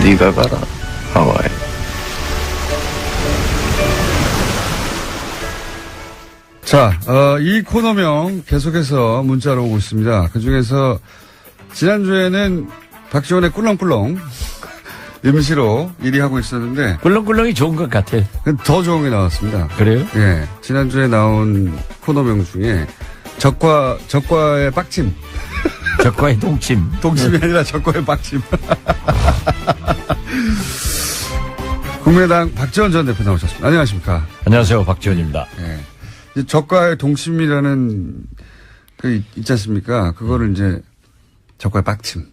네가 가라, 하와이. 자, 이 코너명 계속해서 문자로 오고 있습니다. 그 중에서 지난주에는 박지원의 꿀렁꿀렁 임시로 1위 하고 있었는데 꿀렁꿀렁이 좋은 것 같아요. 더 좋은 게 나왔습니다. 그래요? 예. 지난주에 나온 코너명 중에 적과의 빡침. 적과의 동침. 동침이 아니라 적과의 빡침. 국민의당 박지원 전 대표 나오셨습니다. 안녕하십니까. 안녕하세요. 박지원입니다. 예. 적과의 동침이라는 그 있지 않습니까? 그거를 이제 적과의 빡침.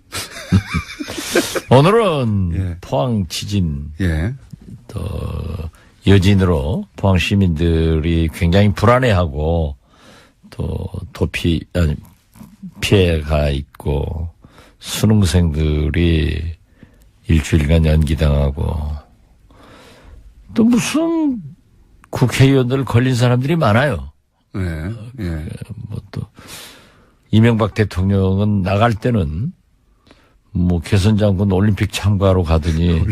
오늘은 예. 포항 지진 예. 또 여진으로 포항 시민들이 굉장히 불안해하고 또 피해가 있고 수능생들이 일주일간 연기당하고 또 무슨 국회의원들 걸린 사람들이 많아요. 예. 예. 뭐 또 이명박 대통령은 나갈 때는 뭐 개선 장군 올림픽 참가로 가더니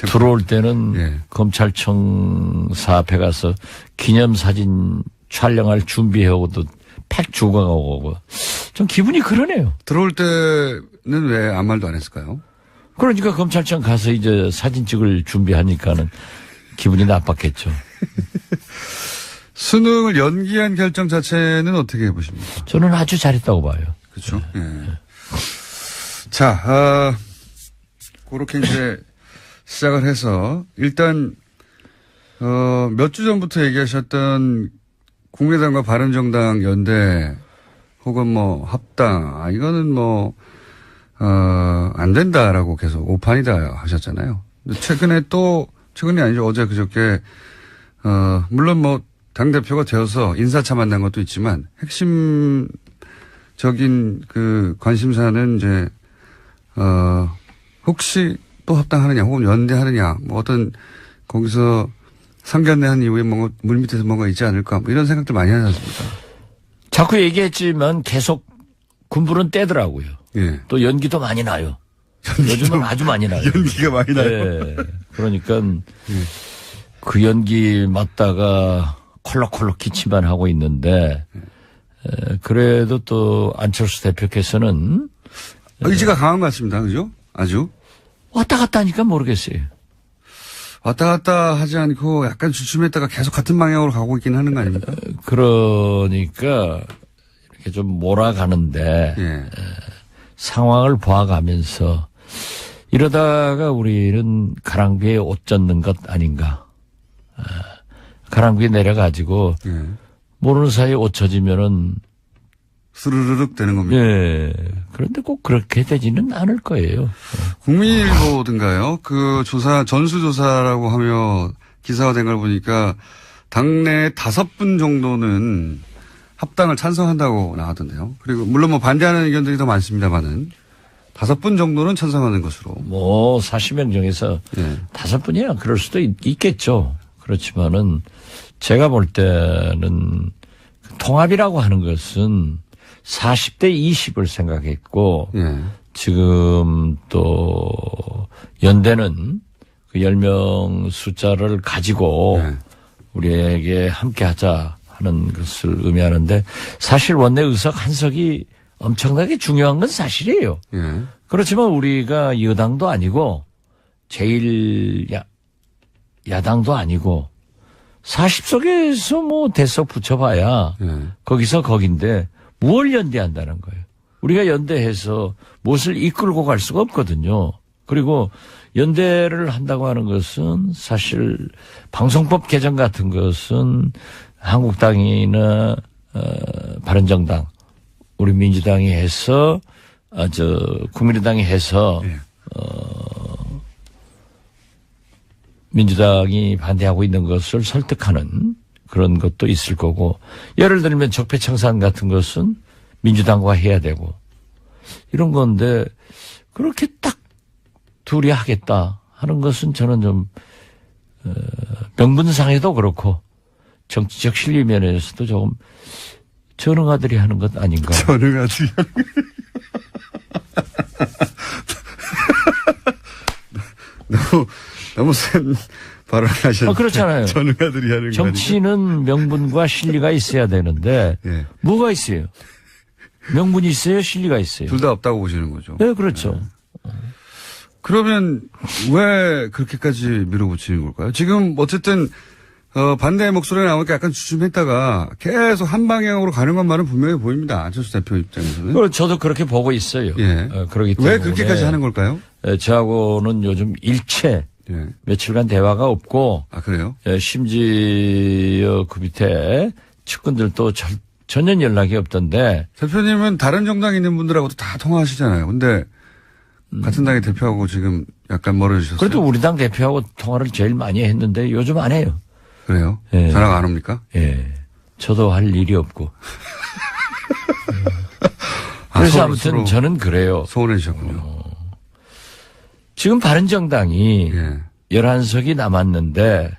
들어올 때는 예. 검찰청사 앞에 가서 기념사진 촬영할 준비해오고도 팩 주고 가고 좀 기분이 그러네요. 들어올 때는 왜 아무 말도 안 했을까요? 그러니까 검찰청 가서 이제 사진 찍을 준비하니까는 기분이 나빴겠죠. 수능을 연기한 결정 자체는 어떻게 보십니까? 저는 아주 잘했다고 봐요. 그렇죠. 예. 자, 그렇게 이제 시작을 해서 일단 몇 주 전부터 얘기하셨던 국민의당과 바른정당 연대 혹은 뭐 합당 이거는 뭐 안 된다라고 계속 오판이다 하셨잖아요. 근데 최근이 아니죠. 어제 그저께 물론 뭐 당대표가 되어서 인사차 만난 것도 있지만 핵심적인 그 관심사는 이제 혹시 또 합당하느냐 혹은 연대하느냐 뭐 어떤 거기서 상견례한 이후에 뭔가 물밑에서 뭔가 있지 않을까 뭐 이런 생각들 많이 하지 않습니까? 자꾸 얘기했지만 계속 군불은 떼더라고요. 예. 또 연기도 많이 나요. 요즘은 아주 많이 나요. 연기가 많이 나요. 네. 그러니까 그 연기 맞다가 콜록콜록 기침만 하고 있는데 그래도 또 안철수 대표께서는 의지가 강한 것 같습니다. 그죠? 아주. 왔다 갔다 하니까 모르겠어요. 왔다 갔다 하지 않고 약간 주춤했다가 계속 같은 방향으로 가고 있긴 하는 거 아닙니까? 그러니까 이렇게 좀 몰아가는데 예. 상황을 봐가면서 이러다가 우리는 가랑비에 옷 젖는 것 아닌가. 가랑비에 내려가지고 예. 모르는 사이에 옷 젖으면은 스르르륵 되는 겁니다. 예. 그런데 꼭 그렇게 되지는 않을 거예요. 국민일보든가요. 그 전수조사라고 하며 기사화된 걸 보니까 당내 5분 정도는 합당을 찬성한다고 나왔던데요. 그리고 물론 뭐 반대하는 의견들이 더 많습니다만은 5분 정도는 찬성하는 것으로. 뭐 40명 중에서 예. 5분이야 그럴 수도 있겠죠. 그렇지만은 제가 볼 때는 통합이라고 하는 것은 40대 20을 생각했고 예. 지금 또 연대는 그 10명 숫자를 가지고 예. 우리에게 함께 하자 하는 것을 의미하는데 사실 원내 의석 한 석이 엄청나게 중요한 건 사실이에요. 예. 그렇지만 우리가 여당도 아니고 제일 야당도 아니고 40석에서 뭐 대석 붙여봐야 예. 거기서 거긴데 뭘 연대한다는 거예요. 우리가 연대해서 무엇을 이끌고 갈 수가 없거든요. 그리고 연대를 한다고 하는 것은 사실 방송법 개정 같은 것은 한국당이나 바른정당 우리 민주당이 해서 국민의당이 해서 네. 민주당이 반대하고 있는 것을 설득하는 그런 것도 있을 거고 예를 들면 적폐청산 같은 것은 민주당과 해야 되고 이런 건데 그렇게 딱 둘이 하겠다 하는 것은 저는 좀 명분상에도 그렇고 정치적 실리면에서도 조금 전응아들이 하는 것 아닌가. 전응아들이 너무 너무 센 발언하셨는데. 그렇잖아요. 전문가들이 하는 거 정치는 명분과 실리가 있어야 되는데 예. 뭐가 있어요? 명분이 있어요? 실리가 있어요? 둘 다 없다고 보시는 거죠. 네, 그렇죠. 그러면 왜 그렇게까지 밀어붙이는 걸까요? 지금 어쨌든 반대의 목소리가 나오니까 약간 주춤했다가 계속 한 방향으로 가는 것만은 분명히 보입니다. 안철수 대표 입장에서는. 저도 그렇게 보고 있어요. 예. 그러기 때문에 왜 그렇게까지 하는 걸까요? 저하고는 요즘 일체 예. 며칠간 대화가 없고 아, 그래요? 심지어 그 밑에 측근들도 전혀 연락이 없던데. 대표님은 다른 정당에 있는 분들하고도 다 통화하시잖아요. 근데 같은 당의 대표하고 지금 약간 멀어지셨어요. 그래도 우리 당 대표하고 통화를 제일 많이 했는데 요즘 안 해요. 그래요? 예. 전화가 안 옵니까? 예. 저도 할 일이 없고. 그래서 아무튼 저는 그래요. 소원해주셨군요. 지금 바른정당이 예. 11석이 남았는데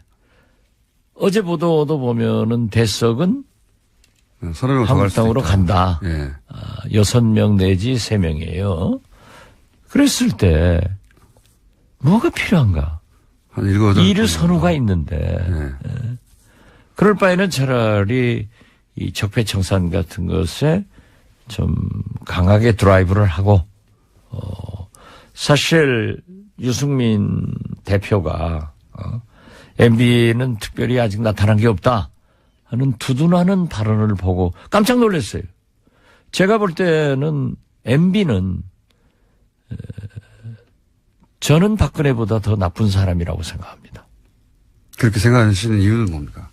어제 보도도 보면은 대석은 서너 명 더 갈 수도 한국당으로 있다. 간다. 예. 6명 내지 3명이에요. 그랬을 때 뭐가 필요한가? 한 7, 8. 이를 선호가 있는데 예. 그럴 바에는 차라리 이 적폐청산 같은 것에 좀 강하게 드라이브를 하고 사실 유승민 대표가 MB는 특별히 아직 나타난 게 없다 하는 두둔하는 발언을 보고 깜짝 놀랐어요. 제가 볼 때는 MB는 저는 박근혜보다 더 나쁜 사람이라고 생각합니다. 그렇게 생각하시는 이유는 뭡니까?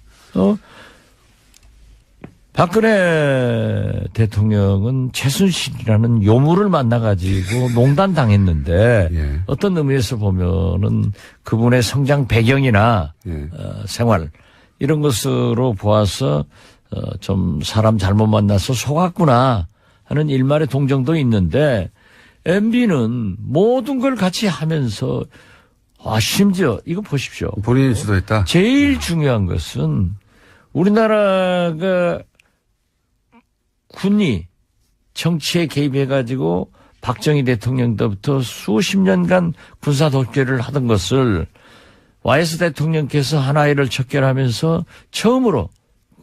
박근혜 대통령은 최순실이라는 요물을 만나가지고 농단당했는데 예. 어떤 의미에서 보면은 그분의 성장 배경이나 예. 생활 이런 것으로 보아서 좀 사람 잘못 만나서 속았구나 하는 일말의 동정도 있는데 MB는 모든 걸 같이 하면서 심지어 이거 보십시오. 본인이 주도했다? 제일 중요한 것은 우리나라가 군이 정치에 개입해가지고 박정희 대통령 때부터 수십 년간 군사 독재를 하던 것을 YS 대통령께서 하나이를 척결하면서 처음으로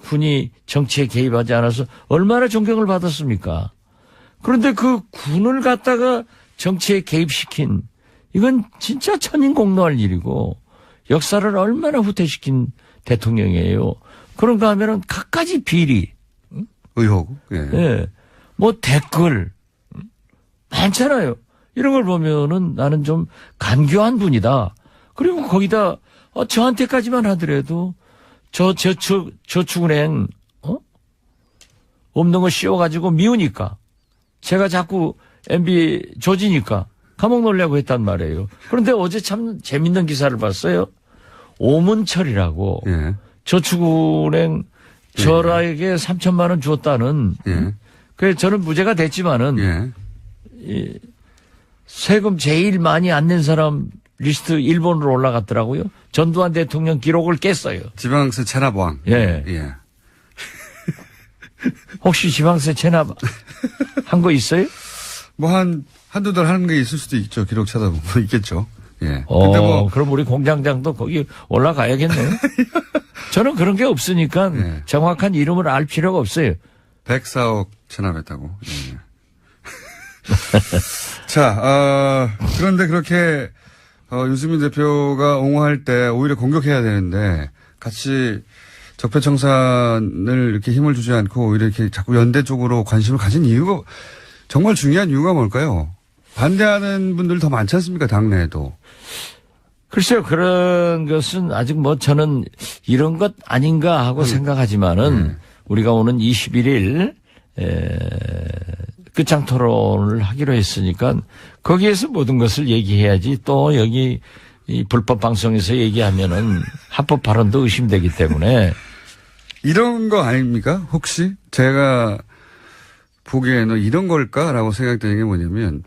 군이 정치에 개입하지 않아서 얼마나 존경을 받았습니까? 그런데 그 군을 갖다가 정치에 개입시킨 이건 진짜 천인공노할 일이고 역사를 얼마나 후퇴시킨 대통령이에요. 그런가 하면은 갖가지 비리, 의혹. 예. 예, 뭐 댓글 많잖아요. 이런 걸 보면은 나는 좀 간교한 분이다. 그리고 거기다 저한테까지만 하더라도 저축은행 없는 거 씌워가지고 미우니까 제가 자꾸 MB 조지니까 감옥 놀려고 했단 말이에요. 그런데 어제 참 재밌는 기사를 봤어요. 오문철이라고 예. 저축은행 저라에게 3천만 원 주었다는. 예. 그래서 저는 무죄가 됐지만은 예. 이 세금 제일 많이 안 낸 사람 리스트 1번으로 올라갔더라고요. 전두환 대통령 기록을 깼어요. 지방세 체납왕. 예. 예. 혹시 지방세 체납 한 거 있어요? 뭐 한두 달 하는 게 있을 수도 있죠. 기록 찾아보면 있겠죠. 예. 근데 뭐 그럼 우리 공장장도 거기 올라가야겠네요. 저는 그런 게 없으니까 예. 정확한 이름을 알 필요가 없어요. 104억 체납했다고. 예. 자, 그런데 그렇게 유승민 대표가 옹호할 때 오히려 공격해야 되는데 같이 적폐청산을 이렇게 힘을 주지 않고 오히려 이렇게 자꾸 연대 쪽으로 관심을 가진 이유가 정말 중요한 이유가 뭘까요? 반대하는 분들 더 많지 않습니까? 당내에도. 글쎄요, 그런 것은 아직 뭐 저는 이런 것 아닌가 하고 생각하지만은 우리가 오는 21일 끝장 토론을 하기로 했으니까 거기에서 모든 것을 얘기해야지 또 여기 이 불법 방송에서 얘기하면은 합법 발언도 의심되기 때문에 이런 거 아닙니까? 혹시 제가 보기에는 이런 걸까라고 생각되는 게 뭐냐면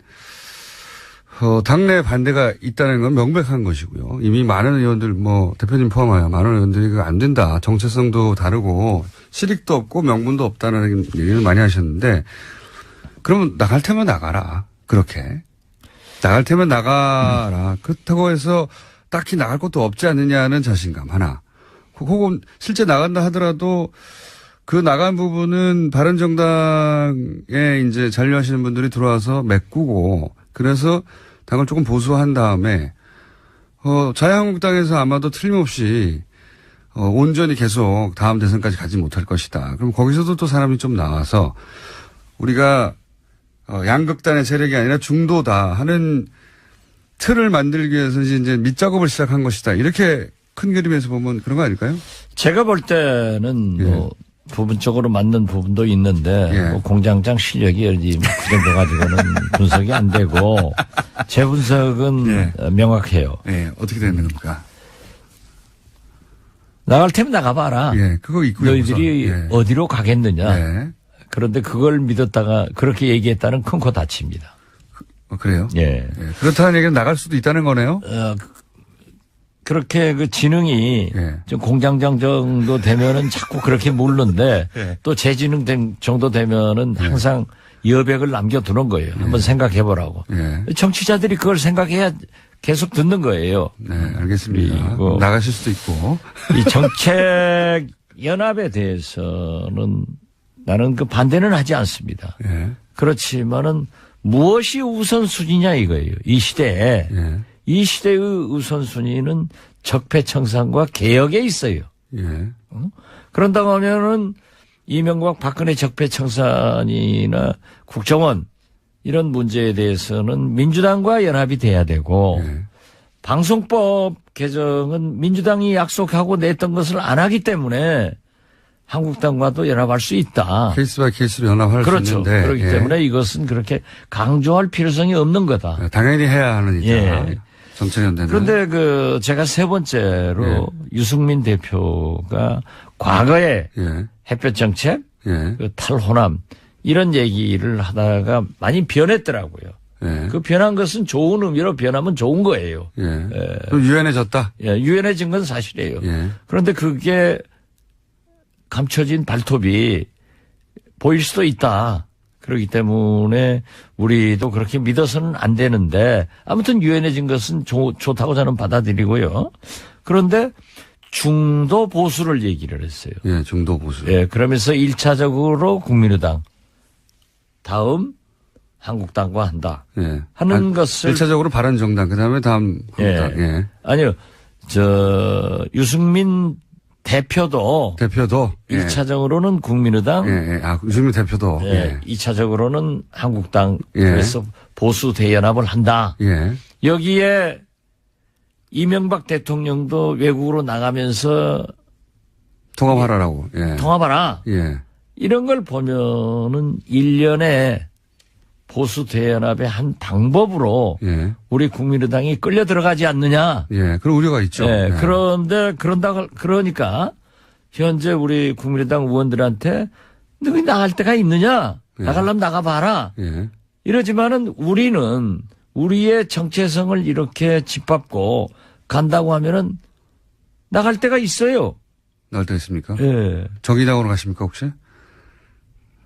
당내 반대가 있다는 건 명백한 것이고요. 이미 많은 의원들 뭐 대표님 포함하여 많은 의원들이 그거 안 된다. 정체성도 다르고 실익도 없고 명분도 없다는 얘기를 많이 하셨는데 그러면 나갈 테면 나가라. 그렇게. 나갈 테면 나가라. 그렇다고 해서 딱히 나갈 것도 없지 않느냐는 자신감 하나. 혹은 실제 나간다 하더라도 그 나간 부분은 바른정당에 이제 잔류하시는 분들이 들어와서 메꾸고 그래서 당을 조금 보수한 다음에 자유한국당에서 아마도 틀림없이 온전히 계속 다음 대선까지 가지 못할 것이다. 그럼 거기서도 또 사람이 좀 나와서 우리가 양극단의 세력이 아니라 중도다 하는 틀을 만들기 위해서 이제 밑작업을 시작한 것이다. 이렇게 큰 그림에서 보면 그런 거 아닐까요? 제가 볼 때는 뭐 부분적으로 맞는 부분도 있는데 뭐 공장장 실력이 어디 그 정도 가지고는 분석이 안 되고 제 분석은 명확해요. 예, 어떻게 되는 겁니까? 나갈 테면 나가봐라. 예, 그거 있고요. 너희들이 어디로 가겠느냐. 그런데 그걸 믿었다가 그렇게 얘기했다는 큰 코 다칩니다. 그래요? 예. 그렇다는 얘기는 나갈 수도 있다는 거네요? 그렇게 그 지능이 좀 공장장 정도 되면은 자꾸 그렇게 묻는데 또 제 지능 정도 되면은 항상 여백을 남겨두는 거예요. 한번 생각해 보라고. 정치자들이 그걸 생각해야 계속 듣는 거예요. 네, 알겠습니다. 나가실 수도 있고. 이 정책 연합에 대해서는 나는 그 반대는 하지 않습니다. 그렇지만은 무엇이 우선순위냐 이거예요. 이 시대에. 이 시대의 우선순위는 적폐청산과 개혁에 있어요. 그런다고 하면은 이명박 박근혜 적폐청산이나 국정원 이런 문제에 대해서는 민주당과 연합이 돼야 되고 방송법 개정은 민주당이 약속하고 냈던 것을 안 하기 때문에 한국당과도 연합할 수 있다. 케이스 바이 케이스로 연합할 그렇죠. 수 있는데. 그렇기 때문에 이것은 그렇게 강조할 필요성이 없는 거다. 당연히 해야 하는 일이다. 정책연대는. 그런데 제가 세 번째로 유승민 대표가 과거에 햇볕 정책, 그 탈호남 이런 얘기를 하다가 많이 변했더라고요. 그 변한 것은 좋은 의미로 변하면 좋은 거예요. 좀 유연해졌다? 유연해진 건 사실이에요. 그런데 그게 감춰진 발톱이 보일 수도 있다. 그렇기 때문에 우리도 그렇게 믿어서는 안 되는데 아무튼 유연해진 것은 좋다고 저는 받아들이고요. 그런데 중도 보수를 얘기를 했어요. 중도 보수. 그러면서 1차적으로 국민의당, 다음 한국당과 한다. 하는 것을. 1차적으로 바른정당, 그 다음에 다음 한국당. 아니요. 유승민 대표도 1차적으로는 국민의당, 유승민 대표도 2차적으로는 한국당, 그래서 보수 대연합을 한다. 여기에 이명박 대통령도 외국으로 나가면서 통합하라라고. 통합하라. 이런 걸 보면은 1년에 보수 대연합의 한 방법으로 우리 국민의당이 끌려 들어가지 않느냐. 그런 우려가 있죠. 그런데 그러니까 현재 우리 국민의당 의원들한테 너희 나갈 데가 있느냐. 나가려면 나가봐라. 이러지만은 우리는 우리의 정체성을 이렇게 짓밟고 간다고 하면은 나갈 데가 있어요. 나갈 데가 있습니까? 정의당으로 가십니까 혹시?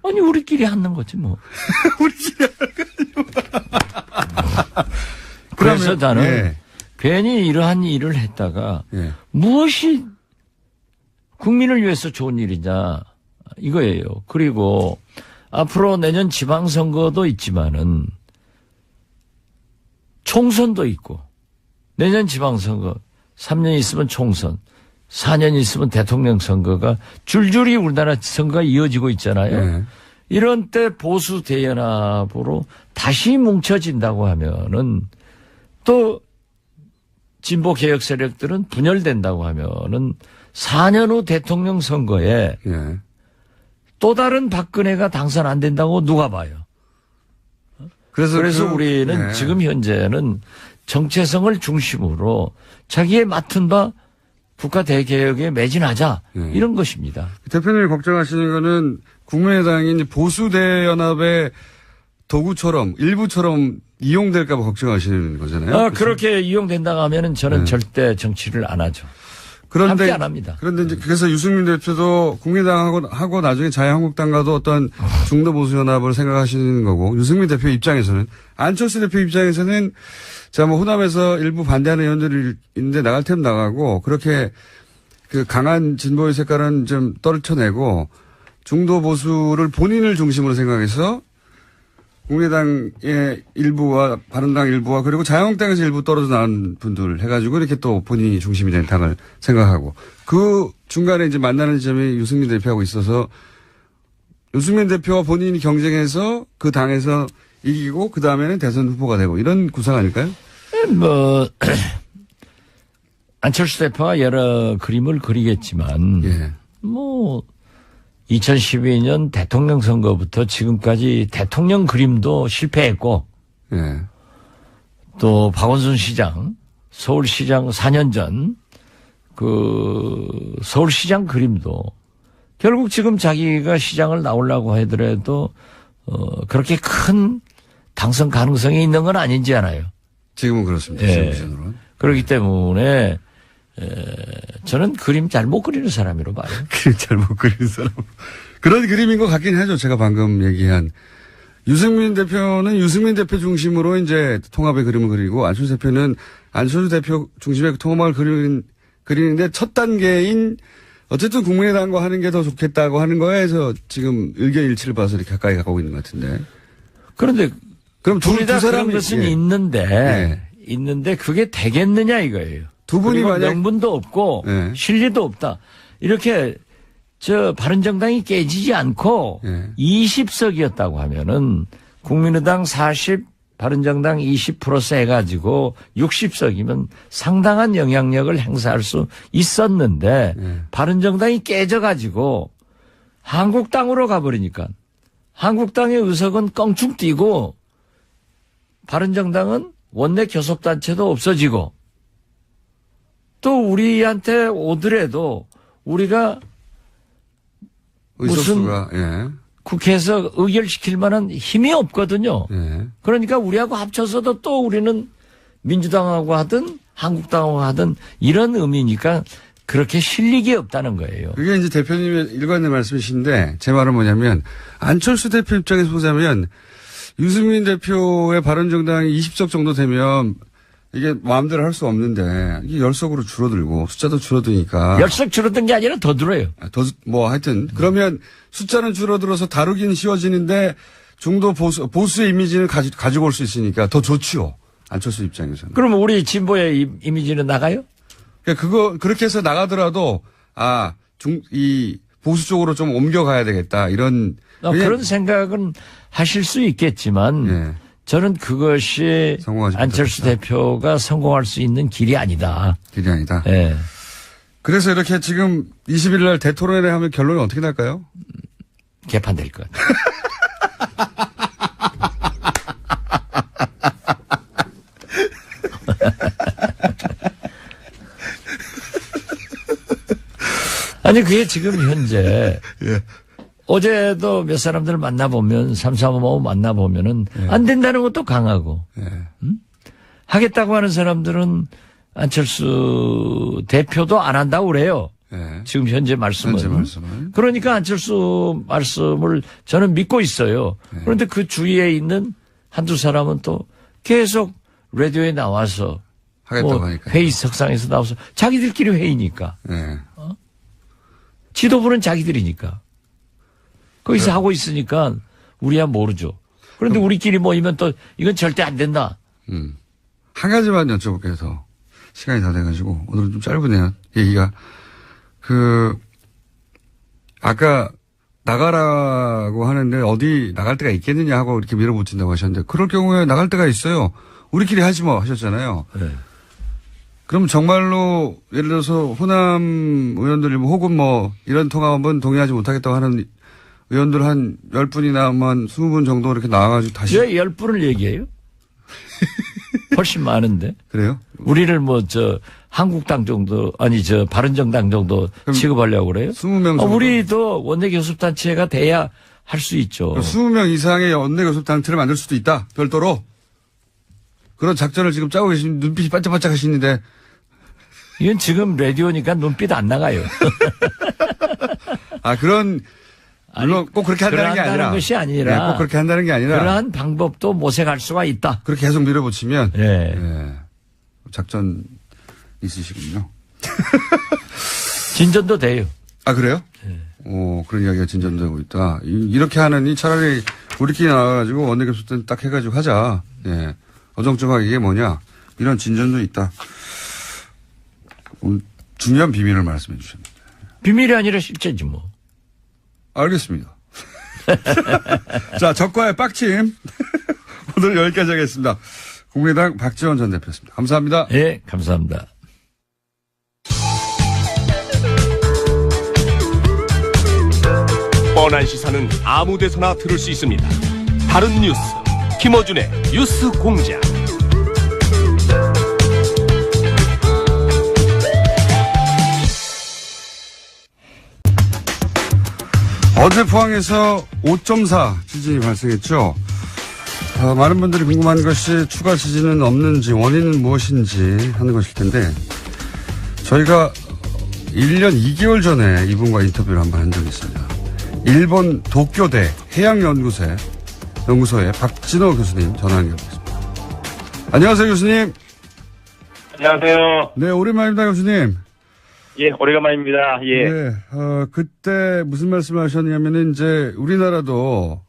아니 우리끼리 하는 거지 뭐. 우리끼리 하는 거지. 그래서 나는 괜히 이러한 일을 했다가 무엇이 국민을 위해서 좋은 일이냐 이거예요. 그리고 앞으로 내년 지방선거도 있지만은 총선도 있고 내년 지방선거 3년 있으면 총선 4년 있으면 대통령 선거가 줄줄이 우리나라 선거가 이어지고 있잖아요. 이런 때 보수 대연합으로 다시 뭉쳐진다고 하면은 또 진보 개혁 세력들은 분열된다고 하면은 4년 후 대통령 선거에 또 다른 박근혜가 당선 안 된다고 누가 봐요. 그래서 우리는 지금 현재는 정체성을 중심으로 자기의 맡은 바 국가 대개혁에 매진하자 이런 것입니다. 대표님이 걱정하시는 거는 국민의당이 보수 대연합의 도구처럼 일부처럼 이용될까 봐 걱정하시는 거잖아요. 그렇게 이용된다고 하면은 저는 절대 정치를 안 하죠. 함께 안 합니다. 그런데 이제 그래서 유승민 대표도 국민당하고 나중에 자유한국당과도 어떤 중도 보수 연합을 생각하시는 거고 유승민 대표 입장에서는 안철수 대표 입장에서는 자 뭐 호남에서 일부 반대하는 의원들이 있는데 나갈 테면 나가고 그렇게 그 강한 진보의 색깔은 좀 떨쳐내고 중도 보수를 본인을 중심으로 생각해서 국민의당의 일부와 바른당 일부와 그리고 자유한국당에서 일부 떨어져 나온 분들 해가지고 이렇게 또 본인이 중심이 된 당을 생각하고 그 중간에 이제 만나는 지점이 유승민 대표하고 있어서 유승민 대표와 본인이 경쟁해서 그 당에서 이기고 그 다음에는 대선 후보가 되고 이런 구상 아닐까요? 뭐 안철수 대표가 여러 그림을 그리겠지만 예. 뭐 2012년 대통령 선거부터 지금까지 대통령 그림도 실패했고 예. 또 박원순 시장 서울시장 4년 전 그 서울시장 그림도 결국 지금 자기가 시장을 나오려고 하더라도 그렇게 큰 당선 가능성이 있는 건 아닌지 않아요. 지금은 그렇습니다. 예. 지금으로는. 그렇기 때문에 저는 그림 잘 못 그리는 사람이로 봐요. 그림 잘못 그리는 사람. 그런 그림인 것 같긴 하죠. 제가 방금 얘기한. 유승민 대표는 유승민 대표 중심으로 이제 통합의 그림을 그리고 안철수 대표는 안철수 대표 중심의 통합을 그리는데 첫 단계인 어쨌든 국민의당과 하는 게 더 좋겠다고 하는 거에서 지금 의견 일치를 봐서 이렇게 가까이 가고 있는 것 같은데. 그런데 그럼 둘 다 두 그런 사람이 것은 예. 있는데 그게 되겠느냐 이거예요. 두 분이 그리고 만약 명분도 없고 예. 실리도 없다. 이렇게 저 바른정당이 깨지지 않고 예. 20석이었다고 하면은 국민의당 40, 바른정당 20 플러스 해가지고 60석이면 상당한 영향력을 행사할 수 있었는데 예. 바른정당이 깨져가지고 한국당으로 가버리니까 한국당의 의석은 껑충 뛰고 바른정당은 원내 교섭단체도 없어지고 또 우리한테 오더라도 우리가 의석수가 예. 국회에서 의결시킬 만한 힘이 없거든요. 예. 그러니까 우리하고 합쳐서도 또 우리는 민주당하고 하든 한국당하고 하든 이런 의미니까 그렇게 실력이 없다는 거예요. 그게 이제 대표님의 일관된 말씀이신데 제 말은 뭐냐면 안철수 대표 입장에서 보자면 유승민 대표의 바른정당이 20석 정도 되면 이게 마음대로 할 수 없는데 이게 10석으로 줄어들고 숫자도 줄어드니까 10석 줄어든 게 아니라 더 들어요. 뭐 하여튼 그러면 숫자는 줄어들어서 다루기는 쉬워지는데 중도 보수의 이미지는 가지고 올 수 있으니까 더 좋지요. 안철수 입장에서는. 그러면 우리 진보의 이미지는 나가요? 그러니까 그렇게 해서 나가더라도 이 보수 쪽으로 좀 옮겨가야 되겠다 이런 그런 생각은 하실 수 있겠지만 예. 저는 그것이 안철수 대표가 성공할 수 있는 길이 아니다. 길이 아니다. 예. 그래서 이렇게 지금 20일 날 대토론회 하면 결론이 어떻게 날까요? 개판될 것 같아요. 아니 그게 지금 현재 예. 어제도 몇 사람들 만나보면 335 만나보면은 예. 안 된다는 것도 강하고 예. 하겠다고 하는 사람들은 안철수 대표도 안 한다고 그래요. 예. 지금 현재 말씀은. 그러니까 안철수 말씀을 저는 믿고 있어요. 예. 그런데 그 주위에 있는 한두 사람은 또 계속 라디오에 나와서 하겠다고 하니까. 회의 석상에서 나와서 자기들끼리 회의니까. 예. 지도부는 자기들이니까. 거기서 하고 있으니까 우리야 모르죠. 그런데 우리끼리 모이면 또 이건 절대 안 된다. 한 가지만 여쭤볼게요. 더. 시간이 다 돼가지고 오늘은 좀 짧으네요. 얘기가. 아까 나가라고 하는데 어디 나갈 데가 있겠느냐 하고 이렇게 밀어붙인다고 하셨는데 그럴 경우에 나갈 데가 있어요. 우리끼리 하지 뭐 하셨잖아요. 네. 그럼 정말로 예를 들어서 호남 의원들 혹은 뭐 이런 통합은 동의하지 못하겠다고 하는 의원들 한 10분이나 한 20분 정도 이렇게 나와가지고 다시. 왜 10분을 얘기해요? 훨씬 많은데. 그래요? 우리를 한국당 정도, 바른정당 정도 취급하려고 그래요? 20명 정도. 우리도 원내교섭단체가 돼야 할 수 있죠. 20명 이상의 원내교섭단체를 만들 수도 있다. 별도로. 그런 작전을 지금 짜고 계신 눈빛이 반짝반짝 하시는데. 이건 지금 라디오니까 눈빛 안 나가요. 물론 꼭 그렇게 한다는 게 아니라. 것이 아니라. 네, 꼭 그렇게 한다는 게 아니라. 그러한 방법도 모색할 수가 있다. 그렇게 계속 밀어붙이면. 네. 네. 작전 있으시군요. 진전도 돼요. 아, 그래요? 네. 그런 이야기가 진전되고 있다. 이렇게 하느니 차라리 우리끼리 나와가지고 원내교섭 딱 해가지고 하자. 예. 어정쩡하게 이게 뭐냐. 이런 진전도 있다. 중요한 비밀을 말씀해 주셨는데. 비밀이 아니라 실제지 뭐. 알겠습니다. 자, 적과의 빡침. 오늘 여기까지 하겠습니다. 국민의당 박지원 전 대표였습니다. 감사합니다. 예, 감사합니다. 뻔한 시사는 아무 데서나 들을 수 있습니다. 다른 뉴스 김어준의 뉴스 공장. 어제 포항에서 5.4 지진이 발생했죠. 많은 분들이 궁금한 것이 추가 지진은 없는지 원인은 무엇인지 하는 것일 텐데 저희가 1년 2개월 전에 이분과 인터뷰를 한번 한 적이 있습니다. 일본 도쿄대 해양연구소의 박진호 교수님 전화 연결했습니다. 안녕하세요, 교수님. 안녕하세요. 네, 오랜만입니다, 교수님. 예, 오래간만입니다. 예. 네, 그때 무슨 말씀을 하셨냐면은 이제 우리나라도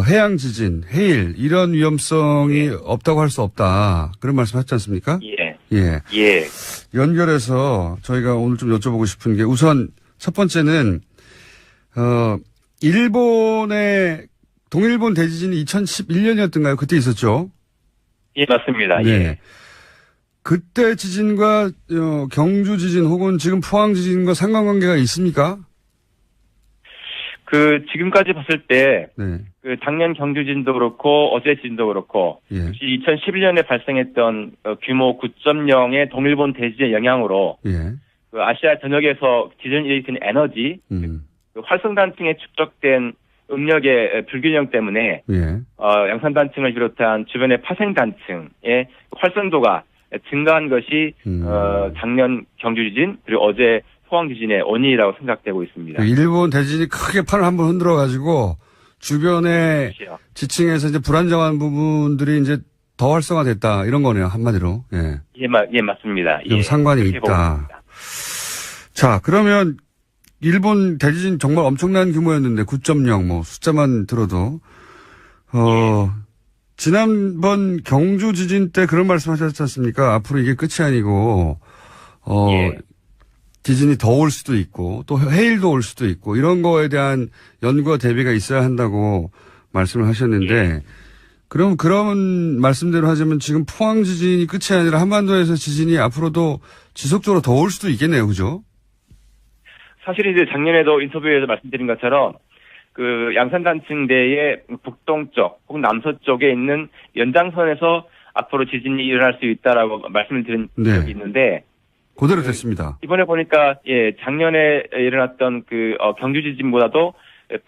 해양 지진, 해일 이런 위험성이 없다고 할 수 없다. 그런 말씀 하셨지 않습니까? 예. 예. 예. 연결해서 저희가 오늘 좀 여쭤보고 싶은 게 우선 첫 번째는 일본의 동일본 대지진이 2011년이었던가요? 그때 있었죠? 예, 맞습니다. 네. 예. 그때 지진과 경주 지진 혹은 지금 포항 지진과 상관관계가 있습니까? 지금까지 봤을 때, 네. 작년 경주진도 그렇고, 어제 지진도 그렇고, 예. 역시 2011년에 발생했던 규모 9.0의 동일본 대지진의 영향으로, 예. 아시아 전역에서 지진을 일으키는 에너지, 활성단층에 축적된 음력의 불균형 때문에, 예. 양산단층을 비롯한 주변의 파생단층의 활성도가 증가한 것이, 작년 경주지진, 그리고 어제 포항지진의 원인이라고 생각되고 있습니다. 일본 대지진이 크게 판을 한번 흔들어가지고 주변의 그렇죠. 지층에서 이제 불안정한 부분들이 이제 더 활성화됐다 이런 거네요, 한마디로. 예. 예, 맞습니다. 예. 상관이 그렇게 보고 있다. 있습니다. 자, 그러면 일본 대지진 정말 엄청난 규모였는데 9.0 뭐 숫자만 들어도 지난번 경주 지진 때 그런 말씀 하셨지 않습니까? 앞으로 이게 끝이 아니고 예. 지진이 더 올 수도 있고 또 해일도 올 수도 있고 이런 거에 대한 연구와 대비가 있어야 한다고 말씀을 하셨는데 예. 그럼 그런 말씀대로 하자면 지금 포항 지진이 끝이 아니라 한반도에서 지진이 앞으로도 지속적으로 더 올 수도 있겠네요. 그죠? 사실 이제 작년에도 인터뷰에서 말씀드린 것처럼 양산단층대의 북동쪽 혹은 남서쪽에 있는 연장선에서 앞으로 지진이 일어날 수 있다라고 말씀을 드린 적이 있는데 그대로 됐습니다. 이번에 보니까 작년에 일어났던 경주 지진보다도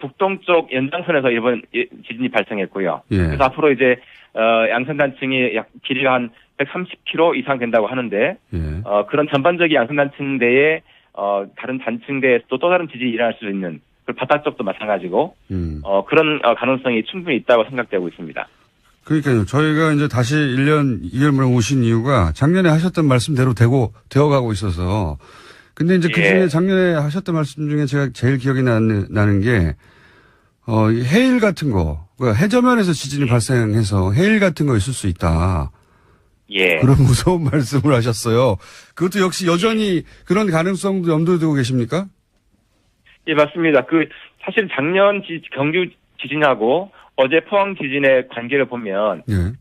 북동쪽 연장선에서 이번 지진이 발생했고요. 예. 그래서 앞으로 이제 양산단층이 약 길이가 한 130km 이상 된다고 하는데 예. 그런 전반적인 양산단층대에 다른 단층대에서도 또 다른 지진이 일어날 수 있는 바다 쪽도 마찬가지고 그런 가능성이 충분히 있다고 생각되고 있습니다. 그러니까요. 저희가 이제 다시 1년 2개월 만에 오신 이유가 작년에 하셨던 말씀대로 되어가고 있어서 근데 이제 그 중에 작년에 하셨던 말씀 중에 제가 제일 기억이 나는 게 해일 같은 거, 해저면에서 지진이 발생해서 해일 같은 거 있을 수 있다. 예. 그런 무서운 말씀을 하셨어요. 그것도 역시 여전히 그런 가능성도 염두에 두고 계십니까? 예, 맞습니다. 사실 작년 경주 지진하고 어제 포항 지진의 관계를 보면, 예.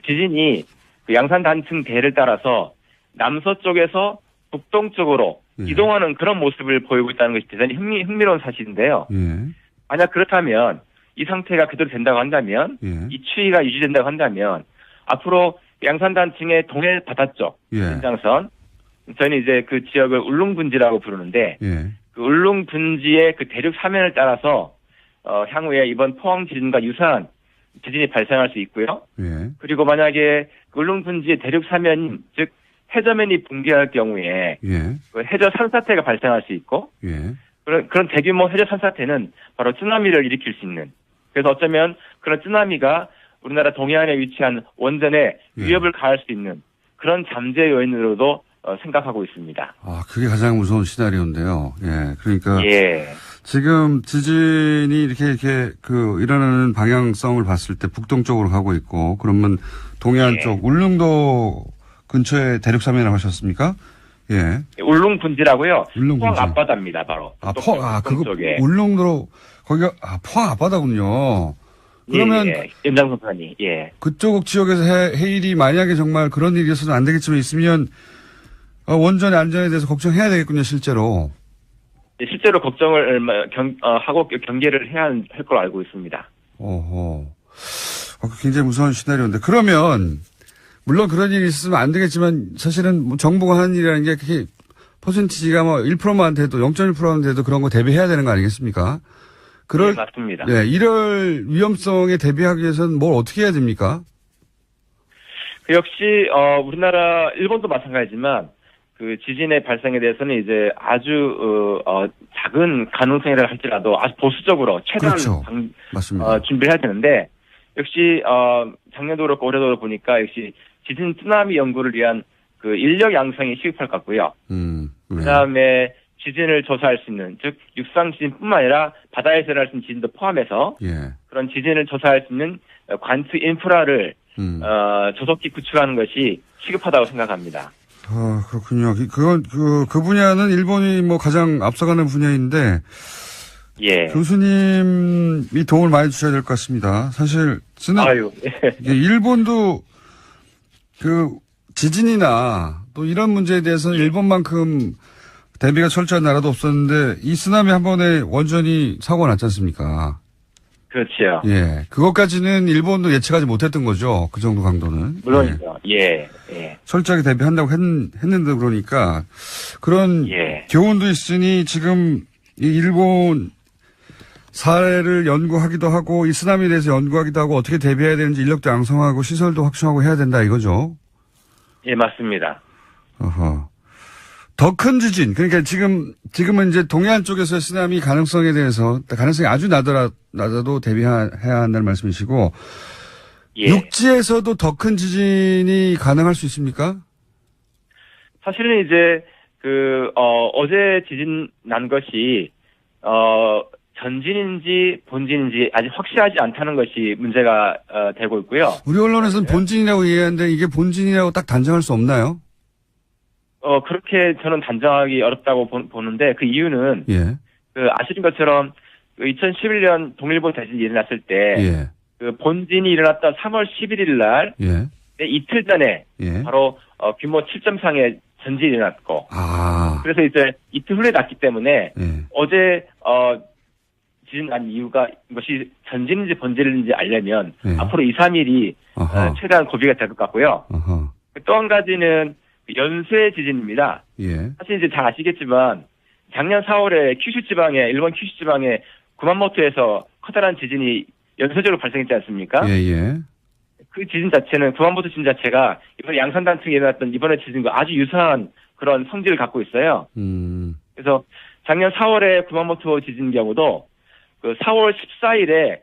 지진이 양산 단층 대를 따라서 남서쪽에서 북동쪽으로 이동하는 그런 모습을 보이고 있다는 것이 대단히 흥미로운 사실인데요. 예. 만약 그렇다면, 이 상태가 그대로 된다고 한다면, 이 추이가 유지된다고 한다면, 앞으로 양산 단층의 동해 바다 쪽, 연장선, 저희는 이제 그 지역을 울릉분지라고 부르는데, 그 울릉분지의 그 대륙 사면을 따라서 향후에 이번 포항 지진과 유사한 지진이 발생할 수 있고요. 그리고 만약에 울릉분지의 대륙 사면, 즉 해저면이 붕괴할 경우에 예. 그 해저 산사태가 발생할 수 있고 예. 그런 대규모 해저 산사태는 바로 쓰나미를 일으킬 수 있는 그래서 어쩌면 그런 쓰나미가 우리나라 동해안에 위치한 원전에 위협을 가할 수 있는 그런 잠재 요인으로도 생각하고 있습니다. 아, 그게 가장 무서운 시나리오인데요. 예. 그러니까. 예. 지금 지진이 이렇게 일어나는 방향성을 봤을 때 북동쪽으로 가고 있고, 그러면 동해안 예. 쪽, 울릉도 근처에 대륙삼해라고 하셨습니까? 예. 울릉분지라고요. 울릉분지. 포항 앞바다입니다, 바로. 그거, 쪽에. 울릉도로, 거기가, 포항 앞바다군요. 그러면. 예. 연장선판이, 예. 그쪽 지역에서 해일이 만약에 정말 그런 일이 있어서는 안 되겠지만 있으면, 원전의 안전에 대해서 걱정해야 되겠군요, 실제로. 실제로 걱정을 하고 경계를 해야 할 걸로 알고 있습니다. 굉장히 무서운 시나리오인데. 그러면, 물론 그런 일이 있으면 안 되겠지만, 사실은 뭐 정부가 하는 일이라는 게 그게 퍼센티지가 뭐 1%만 돼도 0.1%만 돼도 그런 거 대비해야 되는 거 아니겠습니까? 네, 맞습니다. 네, 이럴 위험성에 대비하기 위해서는 뭘 어떻게 해야 됩니까? 그 역시, 우리나라, 일본도 마찬가지지만, 그 지진의 발생에 대해서는 이제 아주, 작은 가능성이라 할지라도 아주 보수적으로 최대한 그렇죠. 맞습니다. 준비를 해야 되는데, 역시, 작년도 그렇고 올해도 보니까 역시 지진 쓰나미 연구를 위한 그 인력 양성이 시급할 것 같고요. 네. 그 다음에 지진을 조사할 수 있는, 즉, 육상 지진뿐만 아니라 바다에서 일어날 수 있는 지진도 포함해서 예. 그런 지진을 조사할 수 있는 관트 인프라를, 조속히 구축하는 것이 시급하다고 생각합니다. 그렇군요. 그 분야는 일본이 뭐 가장 앞서가는 분야인데, 예. 교수님이 도움을 많이 주셔야 될 것 같습니다. 사실, 일본도 지진이나 또 이런 문제에 대해서는 일본만큼 대비가 철저한 나라도 없었는데, 이 쓰나미 한 번에 원전이 사고가 났지 않습니까? 그렇죠. 예. 그것까지는 일본도 예측하지 못했던 거죠. 그 정도 강도는. 물론이죠. 예. 철저하게 대비한다고 했는데 그러니까 그런 교훈도 있으니 지금 이 일본 사례를 연구하기도 하고 이 쓰나미에 대해서 연구하기도 하고 어떻게 대비해야 되는지 인력도 양성하고 시설도 확충하고 해야 된다 이거죠. 예, 맞습니다. 더 큰 지진. 그러니까 지금은 이제 동해안 쪽에서의 쓰나미 가능성에 대해서 가능성이 아주 낮아도 대비해야 한다는 말씀이시고 육지에서도 더 큰 지진이 가능할 수 있습니까? 사실은 이제 어제 지진 난 것이 전진인지 본진인지 아직 확실하지 않다는 것이 문제가 되고 있고요. 우리 언론에서는 본진이라고 이해하는데 이게 본진이라고 딱 단정할 수 없나요? 그렇게 저는 단정하기 어렵다고 보는데 그 이유는 아시는 것처럼 2011년 동일본 대진이 일어났을 때 그 본진이 일어났던 3월 11일 날 이틀 전에 바로 규모 7.3의 전진이 일어났고 그래서 이제 이틀 후에 났기 때문에 어제 지진 난 이유가 이것이 전진인지 본진인지 알려면 앞으로 2, 3일이 최대한 고비가 될 것 같고요. 또 한 가지는 연쇄 지진입니다. 사실 이제 잘 아시겠지만 작년 4월에 일본 큐슈 지방에 구만모토에서 커다란 지진이 연쇄적으로 발생했지 않습니까? 그 지진 자체는 구만모토 지진 자체가 이번에 양산단층에 일어났던 이번에 지진과 아주 유사한 그런 성질을 갖고 있어요. 그래서 작년 4월에 구만모토 지진 경우도 그 4월 14일에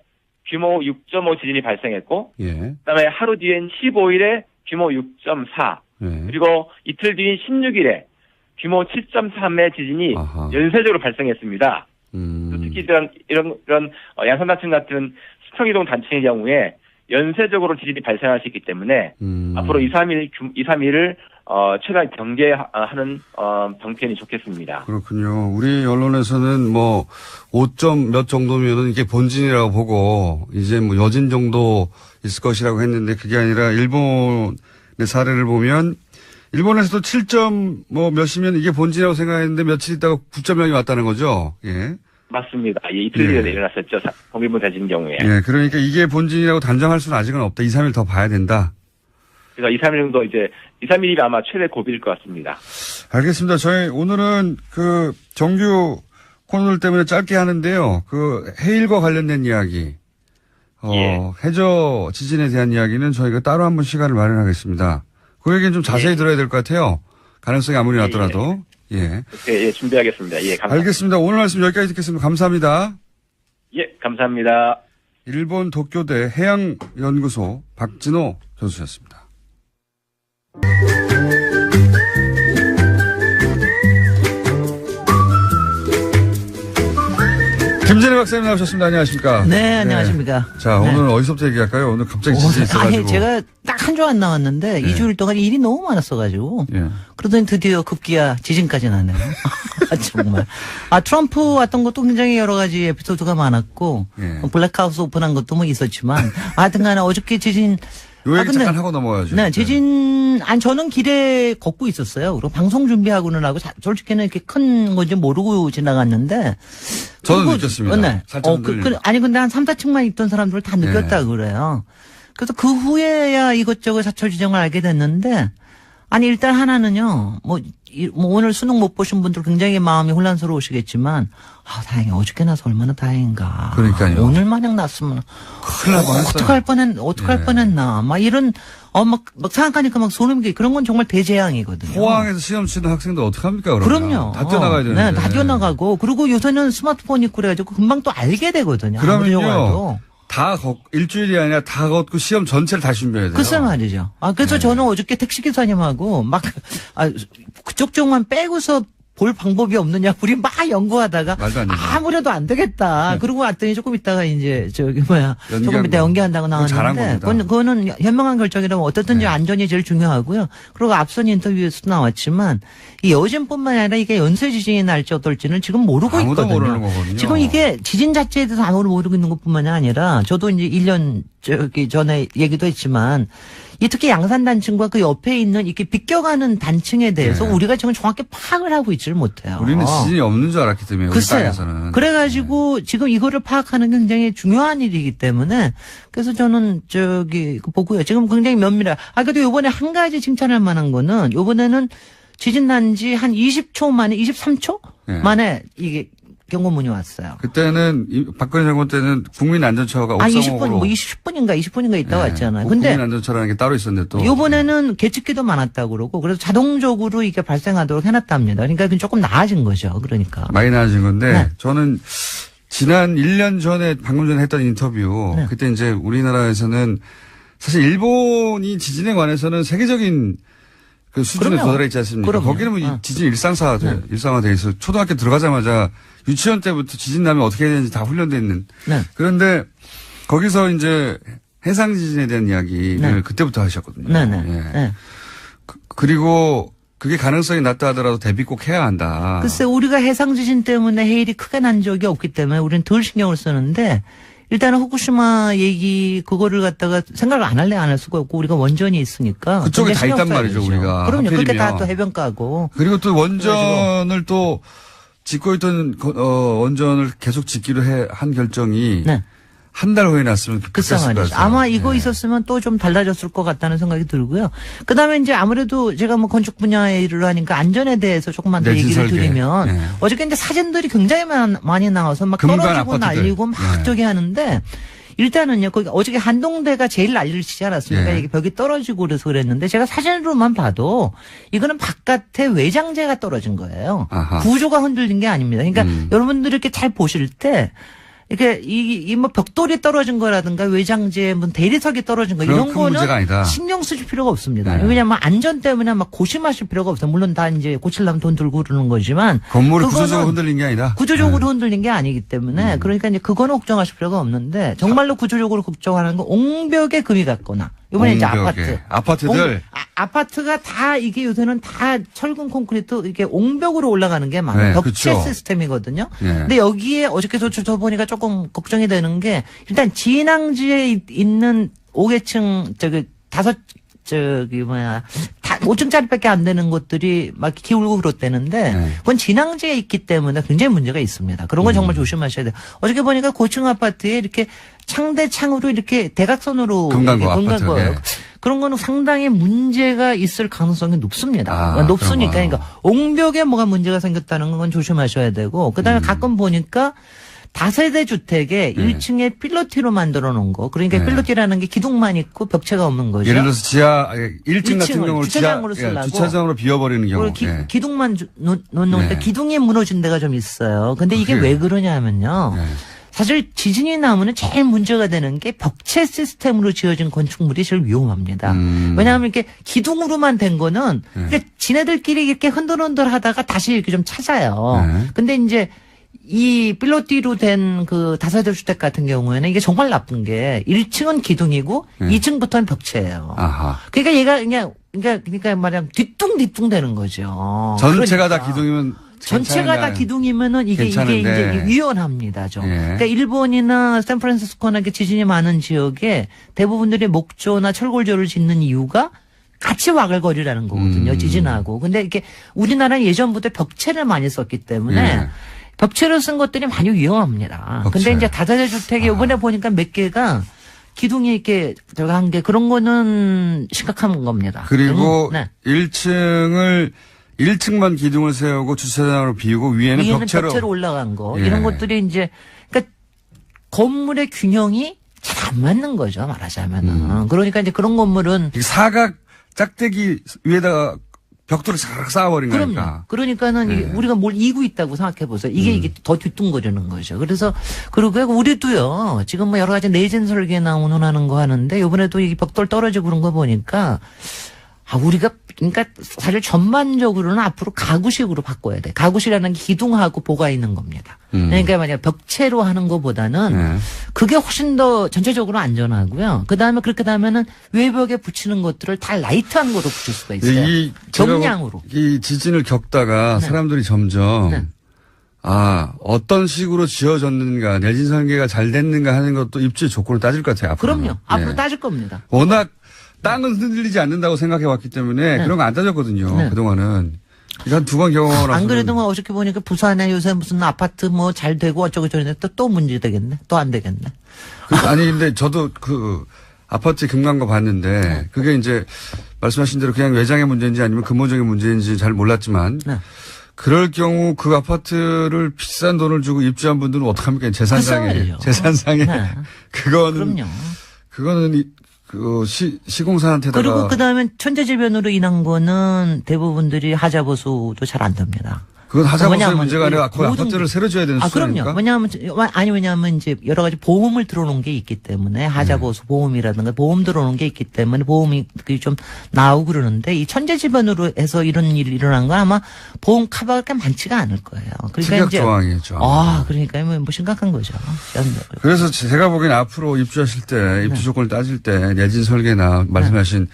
규모 6.5 지진이 발생했고, 그다음에 하루 뒤엔 15일에 규모 6.4, 그리고 이틀 뒤인 16일에 규모 7.3의 지진이 연쇄적으로 발생했습니다. 특히 이런 양산단층 같은 수평이동 단층의 경우에 연쇄적으로 지진이 발생할 수 있기 때문에 앞으로 2, 3일을 최대한 경계하는 방편이 좋겠습니다. 그렇군요. 우리 언론에서는 뭐 5점 몇 정도면은 이게 본진이라고 보고 이제 뭐 여진 정도 있을 것이라고 했는데 그게 아니라 일본의 사례를 보면 일본에서도 7점 뭐 몇이면 이게 본진이라고 생각했는데 며칠 있다가 9.0이 왔다는 거죠. 맞습니다. 이틀 뒤에 일어났었죠. 동일본 대진 경우에. 그러니까 이게 본진이라고 단정할 수는 아직은 없다. 2, 3일 더 봐야 된다. 그래서 2, 3일 정도 2, 3일이 아마 최대 고비일 것 같습니다. 알겠습니다. 저희 오늘은 정규 코너들 때문에 짧게 하는데요. 해일과 관련된 이야기, 해저 지진에 대한 이야기는 저희가 따로 한번 시간을 마련하겠습니다. 그 얘기는 좀 자세히 들어야 될 것 같아요. 가능성이 아무리 낮더라도. 예. 예, 준비하겠습니다. 예, 감사합니다. 알겠습니다. 오늘 말씀 여기까지 듣겠습니다. 감사합니다. 예, 감사합니다. 일본 도쿄대 해양연구소 박진호 교수였습니다. 김진애 박사님 나오셨습니다. 안녕하십니까? 네, 안녕하십니까? 자, 네. 오늘 어디서부터 얘기할까요? 오늘 갑자기 지진이 있어가지고. 아니, 제가 딱 한 주 안 나왔는데, 네. 2주일 동안 일이 너무 많았어가지고. 예. 그러더니 드디어 급기야 지진까지 나네요. 정말. 트럼프 왔던 것도 굉장히 여러 가지 에피소드가 많았고, 예. 블랙하우스 오픈한 것도 뭐 있었지만, 하여튼 간에 어저께 지진. 요 얘기 잠깐 하고 넘어가야죠. 네, 지진, 저는 길에 걷고 있었어요. 그리고 방송 준비하고는 하고, 솔직히는 이렇게 큰 건지 모르고 지나갔는데. 저는 느꼈습니다. 네. 살짝 아니, 근데 한 3, 4층만 있던 사람들 다 느꼈다 그래요. 그래서 그 후에야 이것저것 사철 지정을 알게 됐는데, 아니, 일단 하나는요, 뭐 오늘 수능 못 보신 분들 굉장히 마음이 혼란스러우시겠지만, 다행히 어저께 나서 얼마나 다행인가. 그러니까요. 오늘 마냥 났으면, 큰일 날 뻔했어요. 어떡할 뻔했나. 막 이런, 막 생각하니까 막 소름이, 그런 건 정말 대재앙이거든요. 포항에서 시험 치는 학생들 어떡합니까, 그러면? 그럼요. 다 뛰어나가야 되는데. 네, 다 뛰어나가고. 그리고 요새는 스마트폰 있고 그래가지고 금방 또 알게 되거든요. 그러면요. 일주일이 아니라 다 걷고 시험 전체를 다시 준비해야 돼요. 글쎄 말이죠. 그래서 저는 어저께 택시기사님하고 그쪽 쪽만 빼고서 볼 방법이 없느냐. 우리 막 연구하다가 말도 안 되죠. 아무래도 안 되겠다. 그러고 왔더니 조금 있다가 이제 조금 이따 연기한다고 나왔는데 그거는 현명한 결정이라면 어떻든지 안전이 제일 중요하고요. 그리고 앞선 인터뷰에서도 나왔지만 이 여진뿐만 아니라 이게 연쇄 지진이 날지 어떨지는 지금 모르고 아무도 있거든요. 모르는 거거든요. 지금 이게 지진 자체에 대해서 아무도 모르고 있는 것뿐만이 아니라 저도 이제 1년 전에 얘기도 했지만 이 특히 양산단층과 그 옆에 있는 이렇게 비껴가는 단층에 대해서 우리가 지금 정확히 파악을 하고 있지를 못해요. 우리는 지진이 없는 줄 알았기 때문에 우리 땅에서는. 그래가지고 지금 이거를 파악하는 게 굉장히 중요한 일이기 때문에 그래서 저는 보고요. 지금 굉장히 면밀해. 그래도 요번에 한 가지 칭찬할 만한 거는 요번에는 지진 난 지 한 20초 만에 23초 만에 이게 경고문이 왔어요. 그때는 박근혜 정권 때는 국민안전처가 옥상옥으로 20분인가 있다 왔잖아요. 근데 국민안전처라는 게 따로 있었는데 또 이번에는 계측기도 많았다고 그러고 그래서 자동적으로 이게 발생하도록 해놨답니다. 그러니까 조금 나아진 거죠. 그러니까 많이 나아진 건데 저는 지난 1년 전에 방금 전에 했던 인터뷰 그때 이제 우리나라에서는 사실 일본이 지진에 관해서는 세계적인 그 수준에 도달해 있지 않습니까? 그럼요. 거기는 뭐 지진 일상화돼 있어. 초등학교 들어가자마자 유치원 때부터 지진 나면 어떻게 해야 되는지 다 훈련돼 있는. 그런데 거기서 이제 해상 지진에 대한 이야기를 그때부터 하셨거든요. 그리고 그게 가능성이 낮다 하더라도 대비 꼭 해야 한다. 글쎄 우리가 해상 지진 때문에 해일이 크게 난 적이 없기 때문에 우리는 덜 신경을 쓰는데 일단은 후쿠시마 얘기 그거를 갖다가 생각을 안 할 수가 없고 우리가 원전이 있으니까 그쪽에 다 있단 말이죠 우리가. 그럼요. 그게 다 또 해변가고. 그리고 또 원전을 또 짓고 있던 원전을 계속 짓기로 한 결정이 한 달 후에 났으면 글쎄 말이죠. 아마 이거 있었으면 또 좀 달라졌을 것 같다는 생각이 들고요. 그다음에 이제 아무래도 제가 뭐 건축 분야에 일을 하니까 안전에 대해서 조금만 더 얘기를 드리면 어저께 이제 사진들이 굉장히 많이 나와서 막 떨어지고 날리고 막 저기 하는데 일단은요, 거기 어저께 한동대가 제일 난리를 치지 않았습니까? 이게 벽이 떨어지고 그래서 그랬는데 제가 사진으로만 봐도 이거는 바깥에 외장재가 떨어진 거예요. 구조가 흔들린 게 아닙니다. 그러니까 여러분들이 이렇게 잘 보실 때 이렇게 뭐 벽돌이 떨어진 거라든가 외장재, 뭐 대리석이 떨어진 거 이런 거는 신경 쓰실 필요가 없습니다. 왜냐면 안전 때문에 막 고심하실 필요가 없어요. 물론 다 이제 고치려면 돈 들고 그러는 거지만 건물이 구조적으로 흔들린 게 아니다. 구조적으로 흔들린 게 아니기 때문에 그러니까 이제 그거는 걱정하실 필요가 없는데 정말로 구조적으로 걱정하는 건 옹벽에 금이 갔거나 이번에 이제 아파트들 아파트가 다 이게 요새는 다 철근 콘크리트 이렇게 옹벽으로 올라가는 게 많아요. 벽체 시스템이거든요. 근데 여기에 어저께 저 보니까 조금 걱정이 되는 게 일단 진앙지에 있는 5계층 5층짜리밖에 안 되는 것들이 막 기울고 그렇다는데 그건 진앙지에 있기 때문에 굉장히 문제가 있습니다. 그런 건 정말 조심하셔야 돼요. 어저께 보니까 고층 아파트에 이렇게 창으로 이렇게 대각선으로 금강거 그런 거는 상당히 문제가 있을 가능성이 높습니다. 높으니까 그러니까 옹벽에 뭐가 문제가 생겼다는 건 조심하셔야 되고 그다음에 가끔 보니까 다세대 주택에 1층에 필로티로 만들어 놓은 거. 그러니까 필로티라는 게 기둥만 있고 벽체가 없는 거죠. 예를 들어서 지하 1층 같은 경우는 주차장으로 쓰려고. 주차장으로 비워버리는 경우. 기둥만 놓는데 기둥이 무너진 데가 좀 있어요. 근데 이게 왜 그러냐면요. 사실 지진이 나면은 제일 문제가 되는 게 벽체 시스템으로 지어진 건축물이 제일 위험합니다. 왜냐하면 이렇게 기둥으로만 된 거는 지네들끼리 이렇게 흔들흔들 하다가 다시 이렇게 좀 찾아요. 근데 이제 이 필로티로 된 그 다세대 주택 같은 경우에는 이게 정말 나쁜 게 1층은 기둥이고 2층부터는 벽체예요. 아하. 그러니까 얘가 그러니까 말하자면 뒤뚱뒤뚱 되는 거죠. 전체가 그러니까. 다 기둥이면 전체가 다 기둥이면은 이게 이제 위험합니다, 좀. 그러니까 일본이나 샌프란시스코나 이렇게 지진이 많은 지역에 대부분들이 목조나 철골조를 짓는 이유가 같이 와글거리라는 거거든요, 지진하고. 근데 이렇게 우리나라는 예전부터 벽체를 많이 썼기 때문에 벽체를 쓴 것들이 많이 위험합니다. 근데 이제 다세대 주택이 이번에 보니까 몇 개가 기둥이 이렇게 들어간 게 그런 거는 심각한 겁니다. 그리고 1층만 기둥을 세우고 주차장으로 비우고 위에는 벽체로 올라간 거. 이런 것들이 이제 그러니까 건물의 균형이 잘 안 맞는 거죠, 말하자면은. 그러니까 이제 그런 건물은 사각 짝대기 위에다가 벽돌을 싹 쌓아버린 거니까. 그러니까는 우리가 뭘 이고 있다고 생각해 보세요. 이게 더 뒤뚱거리는 거죠. 그래서 그리고 우리도요. 지금 뭐 여러 가지 내진 설계 운운하는 거 하는데 이번에도 이 벽돌 떨어지고 그런 거 보니까 우리가 그러니까 사실 전반적으로는 앞으로 가구식으로 바꿔야 돼. 가구식이라는 게 기둥하고 보가 있는 겁니다. 그러니까 만약 벽체로 하는 것보다는 그게 훨씬 더 전체적으로 안전하고요. 그다음에 그렇게 되면은 외벽에 붙이는 것들을 다 라이트한 거로 붙일 수가 있어요. 경량으로. 이 지진을 겪다가 사람들이 점점 어떤 식으로 지어졌는가, 내진 설계가 잘 됐는가 하는 것도 입지 조건을 따질 것 같아요. 앞으로는. 그럼요. 앞으로 따질 겁니다. 워낙 땅은 흔들리지 않는다고 생각해 왔기 때문에 그런 거 안 따졌거든요. 그동안은. 한 두 번 경험을 안 그래도 뭐 어저께 보니까 부산에 요새 무슨 아파트 뭐 잘 되고 어쩌고 저쩌고 또 문제 되겠네. 또 안 되겠네. 아니 근데 저도 그 아파트 금강거 봤는데 그게 이제 말씀하신 대로 그냥 외장의 문제인지 아니면 근본적인 문제인지 잘 몰랐지만 그럴 경우 그 아파트를 비싼 돈을 주고 입주한 분들은 어떡합니까? 재산상에. 그럼요. 그거는 시공사한테다가. 그리고 그다음에 천재지변으로 인한 거는 대부분들이 하자보수도 잘 안 됩니다. 그건 하자보수의 문제가 아니라 그 아파트를 새로 줘야 되는 수준입니까? 그럼요. 왜냐하면 이제 여러 가지 보험을 들어놓은 게 있기 때문에 하자보수 보험이라든가 보험 들어놓은 게 있기 때문에 보험이 좀 나오고 그러는데 이 천재지변으로 해서 이런 일이 일어난 건 아마 보험 커버가 많지가 않을 거예요. 그러니까 이제 조항이죠. 그러니까 뭐 심각한 거죠. 그래서 제가 보기엔 앞으로 입주하실 때 입주 조건을 따질 때 내진 설계나 말씀하신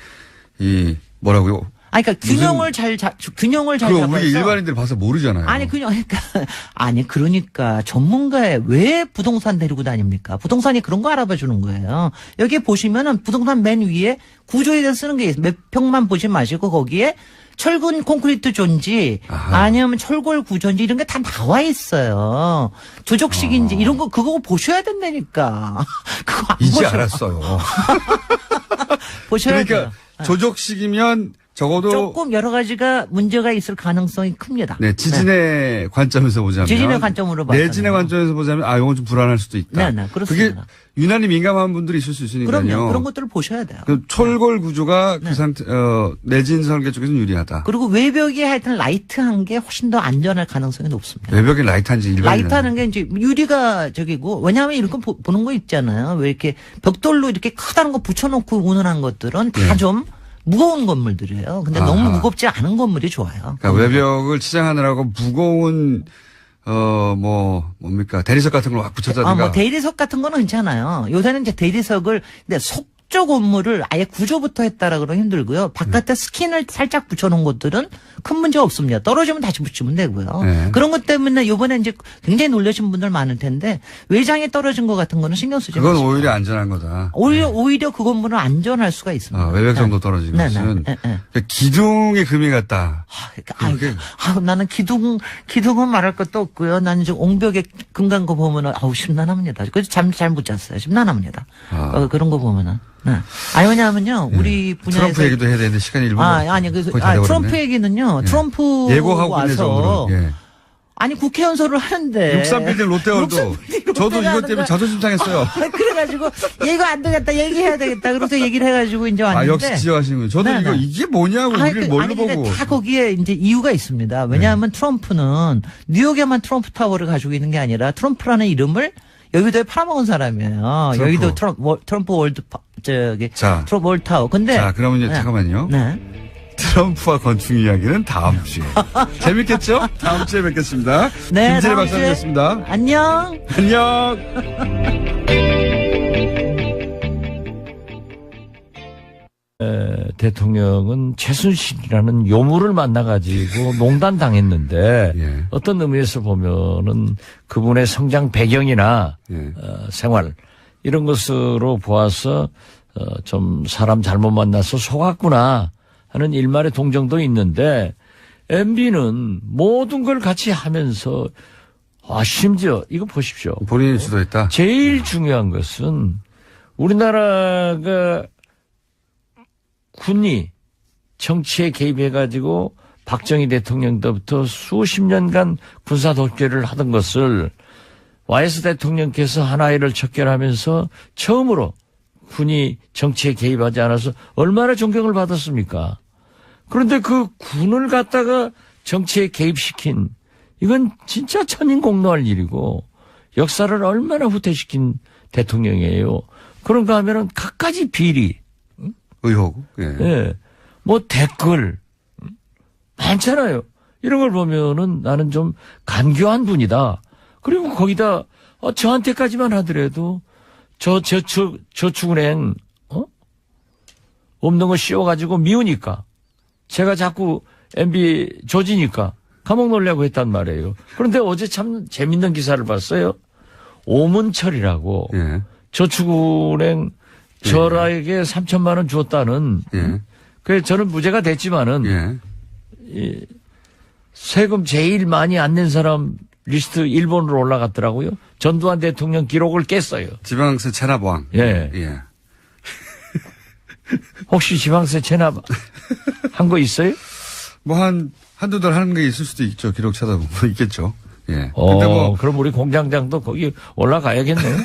이 뭐라고요? 그러니까 균형을 잘 잡아서. 우리 일반인들 봐서 모르잖아요. 그러니까 전문가에 왜 부동산 데리고 다닙니까? 부동산이 그런 거 알아봐 주는 거예요. 여기 보시면은 부동산 맨 위에 구조에 대해서 쓰는 게 있어요. 몇 평만 보지 마시고 거기에 철근 콘크리트 존지 아니면 철골 구조인지 이런 게 다 나와 있어요. 조적식인지 이런 거 그거 보셔야 된다니까. 그거 안 이제 알았어요. 보셔야 그러니까 돼요. 조적식이면 적어도 조금 여러 가지가 문제가 있을 가능성이 큽니다. 네, 지진의 관점에서 보자면. 지진의 관점으로 봐서. 내진의 관점에서 보자면 이건 좀 불안할 수도 있다. 네, 그렇습니다. 그게 유난히 민감한 분들이 있을 수 있으니까요. 그럼요. 그런 것들을 보셔야 돼요. 그 철골 구조가 그 상태, 내진 설계 쪽에서는 유리하다. 그리고 외벽이 하여튼 라이트한 게 훨씬 더 안전할 가능성이 높습니다. 외벽이 라이트한지 일반인. 라이트하는 게 이제 유리가 저기고, 왜냐하면 이런 거 보는 거 있잖아요. 왜 이렇게 벽돌로 이렇게 크다는 거 붙여놓고 운운한 것들은 다 좀 무거운 건물들이에요. 근데 너무 무겁지 않은 건물이 좋아요. 그러니까 외벽을 치장하느라고 무거운 뭡니까 대리석 같은 걸 확 붙였다든가. 대리석 같은 거는 괜찮아요. 요새는 이제 대리석을 근데 속조 건물을 아예 구조부터 했다라 그러면 힘들고요. 바깥에 스킨을 살짝 붙여놓은 것들은 큰 문제 없습니다. 떨어지면 다시 붙이면 되고요. 그런 것 때문에 요번에 이제 굉장히 놀라신 분들 많을 텐데 외장에 떨어진 것 같은 거는 신경 쓰지 마시고. 그건 오히려 안전한 거다. 오히려 그 건물은 안전할 수가 있습니다. 외벽 정도 떨어진 것은 기둥에 금이 갔다. 나는 기둥은 말할 것도 없고요. 나는 지금 옹벽에 금 간 거 보면은 심란합니다. 그래서 잠 잘 못 잤어요. 심란합니다. 그런 거 보면은. 왜냐하면요, 우리 분야에서. 트럼프 얘기도 해야 되는데 시간이 1분. 트럼프 얘기는요, 트럼프 예고하고 와서. 아니 국회 연설을 하는데 63빌딩 롯데월드. 저도 이것 때문에 자존심 상했어요. 그래가지고 이거 안 되겠다 얘기해야 되겠다. 그래서 얘기를 해가지고 이제 왔는데. 역시 지적하시는 거예요. 저도 네, 이게 뭐냐고 우리를 뭘로 보고. 다 거기에 이제 이유가 있습니다. 왜냐하면 트럼프는 뉴욕에만 트럼프 타워를 가지고 있는 게 아니라 트럼프라는 이름을 여의도에 팔아먹은 사람이에요. 여의도 트럼프 월드 트럼프 월드 타워. 근데 자, 그러면 이제 잠깐만요. 네. 트럼프와 건축 이야기는 다음 주에. 재밌겠죠? 다음 주에 뵙겠습니다. 네, 김진애 박사님이었습니다. 안녕. 안녕. 대통령은 최순실이라는 요물을 만나가지고 농단당했는데 예. 어떤 의미에서 보면은 그분의 성장 배경이나 예. 생활 이런 것으로 보아서 좀 사람 잘못 만나서 속았구나 하는 일말의 동정도 있는데 MB는 모든 걸 같이 하면서 심지어 이거 보십시오. 본인이 주도했다. 제일 중요한 것은 우리나라가 군이 정치에 개입해가지고 박정희 대통령 때부터 수십 년간 군사 독재를 하던 것을 YS 대통령께서 하나이를 척결하면서 처음으로 군이 정치에 개입하지 않아서 얼마나 존경을 받았습니까? 그런데 그 군을 갖다가 정치에 개입시킨 이건 진짜 천인공노할 일이고 역사를 얼마나 후퇴시킨 대통령이에요. 그런가 하면은 갖가지 비리, 의혹, 예. 예, 뭐 댓글 많잖아요. 이런 걸 보면은 나는 좀 간교한 분이다. 그리고 거기다 저한테까지만 하더라도 저축은행 없는 거 씌워가지고 미우니까 제가 자꾸 MB 조지니까 감옥 놀려고 했단 말이에요. 그런데 어제 참 재밌는 기사를 봤어요. 오문철이라고 예. 저축은행 저라에게 3천만 원 줬다는. 예. 그래서 저는 무죄가 됐지만은 예. 이 세금 제일 많이 안 낸 사람 리스트 일본으로 올라갔더라고요. 전두환 대통령 기록을 깼어요. 지방세 체납왕. 예. 예. 혹시 지방세 체납 한 거 있어요? 뭐 한두 달 하는 게 있을 수도 있죠. 기록 찾아보면 있겠죠. 예. 근데 뭐 그럼 우리 공장장도 거기 올라가야겠네요.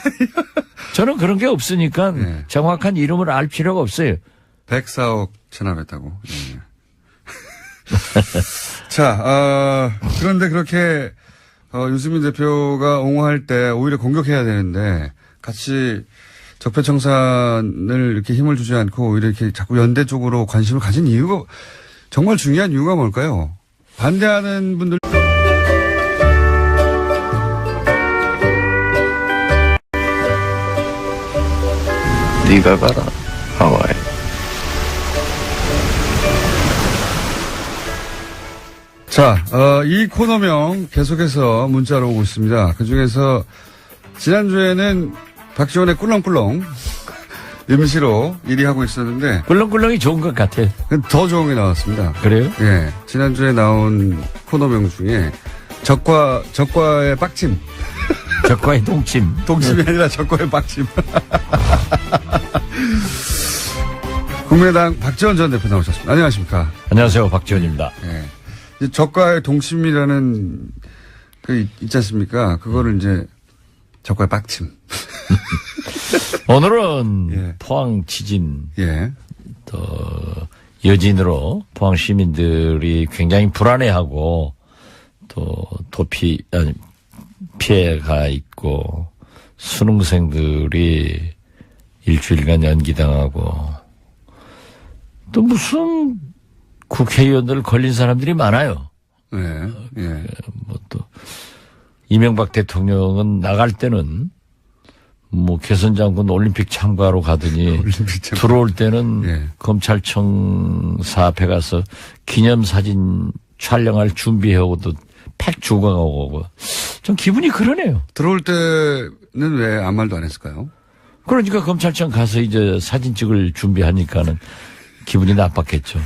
저는 그런 게 없으니까 예. 정확한 이름을 알 필요가 없어요. 104억 체납했다고. 예. 자, 그런데 그렇게 유승민 대표가 옹호할 때 오히려 공격해야 되는데 같이 적폐청산을 이렇게 힘을 주지 않고 오히려 이렇게 자꾸 연대 쪽으로 관심을 가진 이유가 정말 중요한 이유가 뭘까요? 반대하는 분들. 네가 가라 하와이. 자, 이 코너명 계속해서 문자로 오고 있습니다. 그 중에서 지난주에는 박지원의 꿀렁꿀렁 임시로 1위 하고 있었는데 꿀렁꿀렁이 좋은 것 같아요. 더 좋은 게 나왔습니다. 그래요? 예. 지난주에 나온 코너명 중에 적과의 빡침. 적과의 동침. 동침이 아니라 적과의 빡침. 국민의당 박지원 전 대표 나오셨습니다. 안녕하십니까. 안녕하세요. 박지원입니다. 예. 적과의 동침이라는 그 있지 않습니까? 그거를 이제 적과의 빡침. 오늘은 예. 포항 지진, 예. 또 여진으로 포항 시민들이 굉장히 불안해하고 또 피해가 있고 수능생들이 일주일간 연기당하고 또 무슨 국회의원들 걸린 사람들이 많아요. 예. 예. 뭐 또 이명박 대통령은 나갈 때는 뭐 개선장군 올림픽 참가로 가더니 들어올 때는 예. 검찰청사 앞에 가서 기념사진 촬영할 준비하고도 팩 주고 가고 좀 기분이 그러네요. 들어올 때는 왜 아무 말도 안 했을까요? 그러니까 검찰청 가서 이제 사진 찍을 준비하니까는 기분이 나빴겠죠.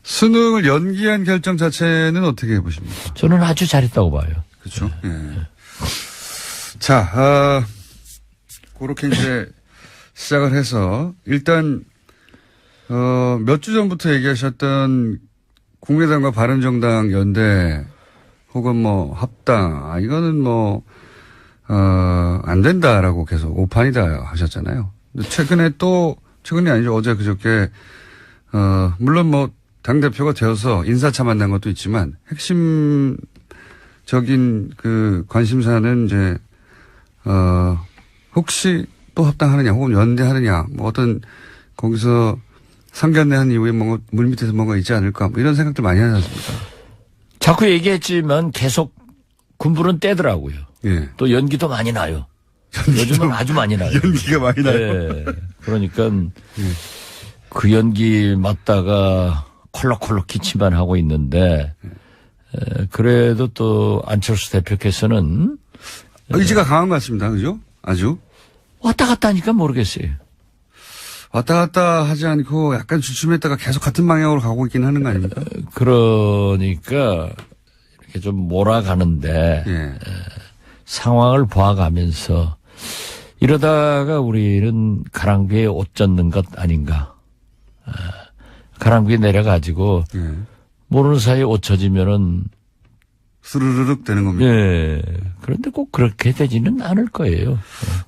수능을 연기한 결정 자체는 어떻게 보십니까? 저는 아주 잘했다고 봐요. 그렇죠. 예. 자, 그렇게 이제 시작을 해서 일단 몇 주 전부터 얘기하셨던 국민의당과 바른정당 연대 혹은 뭐 합당, 이거는 뭐, 안 된다라고 계속 오판이다 하셨잖아요. 근데 최근이 아니죠. 어제 그저께, 물론 뭐, 당대표가 되어서 인사차 만난 것도 있지만, 핵심적인 그 관심사는 이제, 혹시 또 합당하느냐, 혹은 연대하느냐, 뭐 어떤, 거기서 상견례한 이후에 뭔가 물밑에서 뭔가 있지 않을까, 뭐 이런 생각들 많이 하지 않습니까? 자꾸 얘기했지만 계속 군불은 떼더라고요. 예. 또 연기도 많이 나요. 요즘은 아주 많이 나요. 연기가 많이 나요. 예. 그러니까 그 연기 맞다가 콜록콜록 기침만 하고 있는데 그래도 또 안철수 대표께서는 의지가 강한 것 같습니다. 그죠? 아주. 왔다 갔다 하니까 모르겠어요. 왔다 갔다 하지 않고 약간 주춤했다가 계속 같은 방향으로 가고 있긴 하는 거 아닙니까? 그러니까 이렇게 좀 몰아가는데 예. 상황을 봐가면서 이러다가 우리는 가랑비에 옷 젖는 것 아닌가. 가랑비에 내려가지고 예. 모르는 사이에 옷 젖으면은 스르르륵 되는 겁니다. 예. 그런데 꼭 그렇게 되지는 않을 거예요.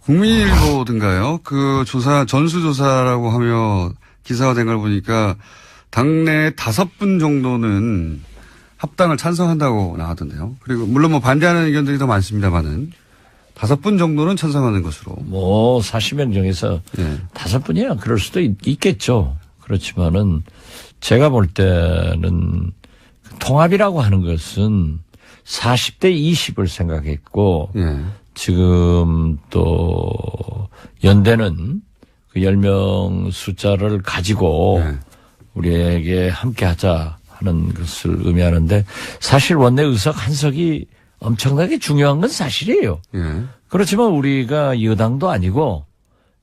국민일보든가요. 그 전수조사라고 하며 기사가 된 걸 보니까 당내 5분 정도는 합당을 찬성한다고 나왔던데요. 그리고 물론 뭐 반대하는 의견들이 더 많습니다만은 5분 정도는 찬성하는 것으로. 뭐 40명 중에서 예. 5분이야. 그럴 수도 있겠죠. 그렇지만은 제가 볼 때는 통합이라고 하는 것은 40대 20을 생각했고 예. 지금 또 연대는 그 10명 숫자를 가지고 예. 우리에게 함께 하자 하는 것을 의미하는데 사실 원내 의석 한 석이 엄청나게 중요한 건 사실이에요. 예. 그렇지만 우리가 여당도 아니고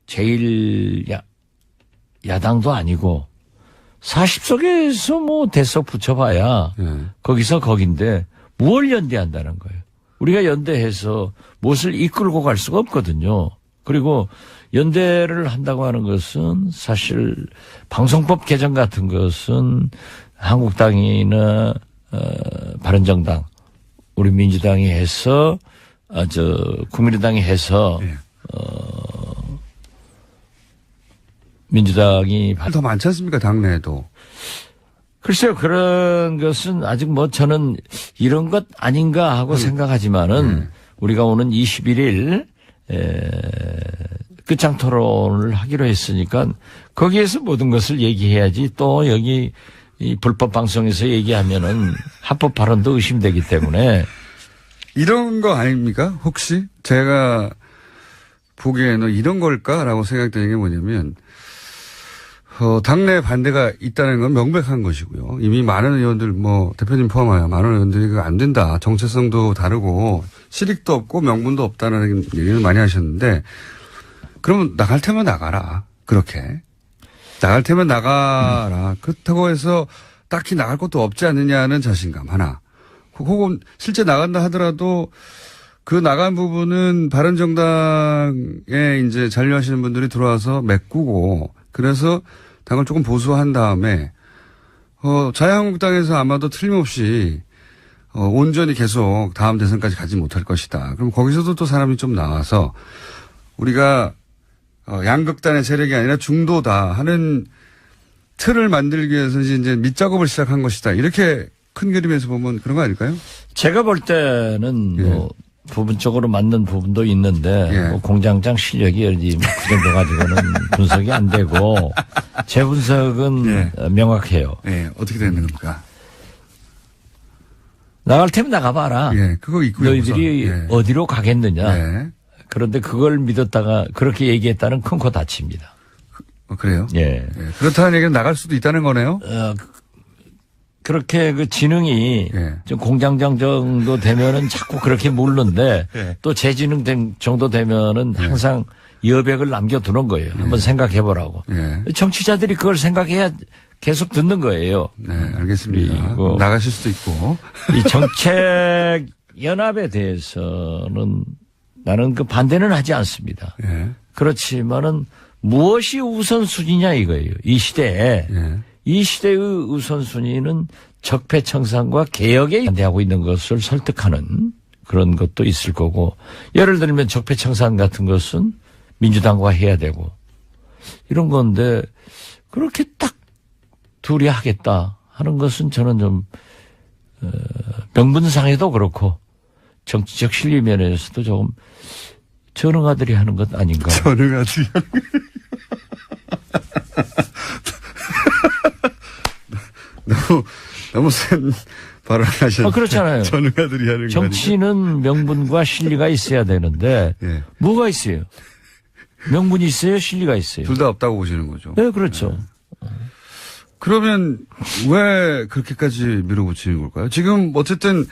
제일 야당도 아니고 40석에서 뭐 대석 붙여봐야 예. 거기서 거긴데 무엇을 연대한다는 거예요. 우리가 연대해서 무엇을 이끌고 갈 수가 없거든요. 그리고 연대를 한다고 하는 것은 사실 방송법 개정 같은 것은 한국당이나 바른정당, 우리 민주당이 해서 국민의당이 해서 예. 민주당이 더 많지 않습니까? 당내에도. 글쎄요, 그런 것은 아직 뭐 저는 이런 것 아닌가 하고 생각하지만은 우리가 오는 21일 끝장 토론을 하기로 했으니까 거기에서 모든 것을 얘기해야지 또 여기 이 불법 방송에서 얘기하면은 합법 발언도 의심되기 때문에 이런 거 아닙니까? 혹시 제가 보기에는 이런 걸까라고 생각되는 게 뭐냐면 당내 반대가 있다는 건 명백한 것이고요. 이미 많은 의원들, 뭐, 대표님 포함하여 많은 의원들이 그거 안 된다. 정체성도 다르고, 실익도 없고, 명분도 없다는 얘기를 많이 하셨는데, 그러면 나갈 테면 나가라. 그렇게. 나갈 테면 나가라. 그렇다고 해서 딱히 나갈 것도 없지 않느냐는 자신감 하나. 혹은 실제 나간다 하더라도 그 나간 부분은 바른정당에 이제 잔류하시는 분들이 들어와서 메꾸고, 그래서 당을 조금 보수한 다음에 자유한국당에서 아마도 틀림없이 온전히 계속 다음 대선까지 가지 못할 것이다. 그럼 거기서도 또 사람이 좀 나와서 우리가 양극단의 세력이 아니라 중도다 하는 틀을 만들기 위해서 이제 밑작업을 시작한 것이다. 이렇게 큰 그림에서 보면 그런 거 아닐까요? 제가 볼 때는 뭐 부분적으로 맞는 부분도 있는데 뭐 공장장 실력이 어디 그 정도 가지고는 분석이 안 되고 제 분석은 명확해요. 예, 어떻게 되는 겁니까? 나갈 테면 나가봐라. 예, 그거 있고요. 너희들이 어디로 가겠느냐. 그런데 그걸 믿었다가 그렇게 얘기했다는 큰 코 다칩니다. 그래요? 예. 그렇다는 얘기는 나갈 수도 있다는 거네요? 그렇게 그 지능이 좀 공장장 정도 되면은 자꾸 그렇게 묻는데 또 제 지능 정도 되면은 항상 여백을 남겨두는 거예요. 한번 생각해 보라고. 정치자들이 그걸 생각해야 계속 듣는 거예요. 네, 알겠습니다. 나가실 수도 있고. 이 정책 연합에 대해서는 나는 그 반대는 하지 않습니다. 그렇지만은 무엇이 우선순위냐 이거예요. 이 시대에. 이 시대의 우선순위는 적폐청산과 개혁에 반대하고 있는 것을 설득하는 그런 것도 있을 거고, 예를 들면 적폐청산 같은 것은 민주당과 해야 되고 이런 건데 그렇게 딱 둘이 하겠다 하는 것은 저는 좀 명분상에도 그렇고 정치적 실리 면에서도 조금 전응아들이 하는 것 아닌가. 전응아들이 하는 너무 센 발언하셨는데. 그렇잖아요. 전응아들이 하는 거 정치는 명분과 실리가 있어야 되는데 예. 뭐가 있어요? 명분이 있어요? 실리가 있어요? 둘 다 없다고 보시는 거죠. 네, 그렇죠. 네. 그러면 왜 그렇게까지 밀어붙이는 걸까요? 지금 어쨌든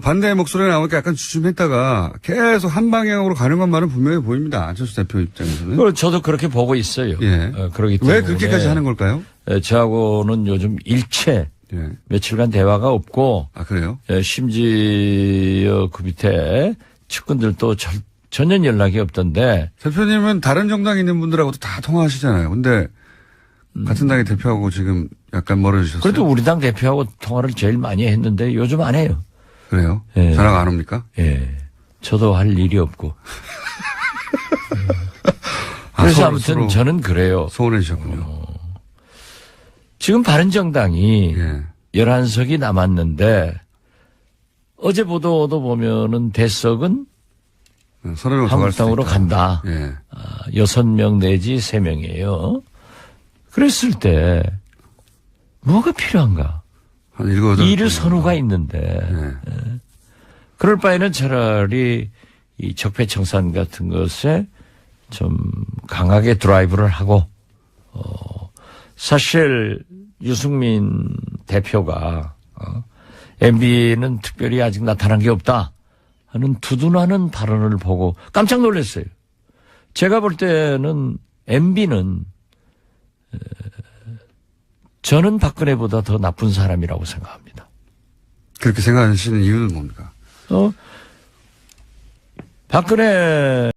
반대의 목소리가 나오니까 약간 주춤했다가 계속 한 방향으로 가는 것만은 분명히 보입니다. 안철수 대표 입장에서는. 저도 그렇게 보고 있어요. 예. 그러기 때문에 왜 그렇게까지 하는 걸까요? 저하고는 요즘 일체 예. 며칠간 대화가 없고. 아, 그래요? 심지어 그 밑에 측근들도 전혀 연락이 없던데. 대표님은 다른 정당에 있는 분들하고도 다 통화하시잖아요. 근데 같은 당의 대표하고 지금 약간 멀어지셨어요. 그래도 우리 당 대표하고 통화를 제일 많이 했는데 요즘 안 해요. 그래요? 예. 전화가 안 옵니까? 예. 저도 할 일이 없고. 그래서 아무튼 저는 그래요. 소원해주셨군요. 지금 바른정당이 예. 11석이 남았는데 어제 보도도 보면은 대석은 한국당으로 간다. 예. 6명 내지 3명이에요. 그랬을 때 뭐가 필요한가? 이를 선호가 있는데 그럴 바에는 차라리 이 적폐청산 같은 것에 좀 강하게 드라이브를 하고 사실 유승민 대표가 MB는 특별히 아직 나타난 게 없다 하는 두둔하는 발언을 보고 깜짝 놀랐어요. 제가 볼 때는 MB는 저는 박근혜보다 더 나쁜 사람이라고 생각합니다. 그렇게 생각하시는 이유는 뭡니까? 박근혜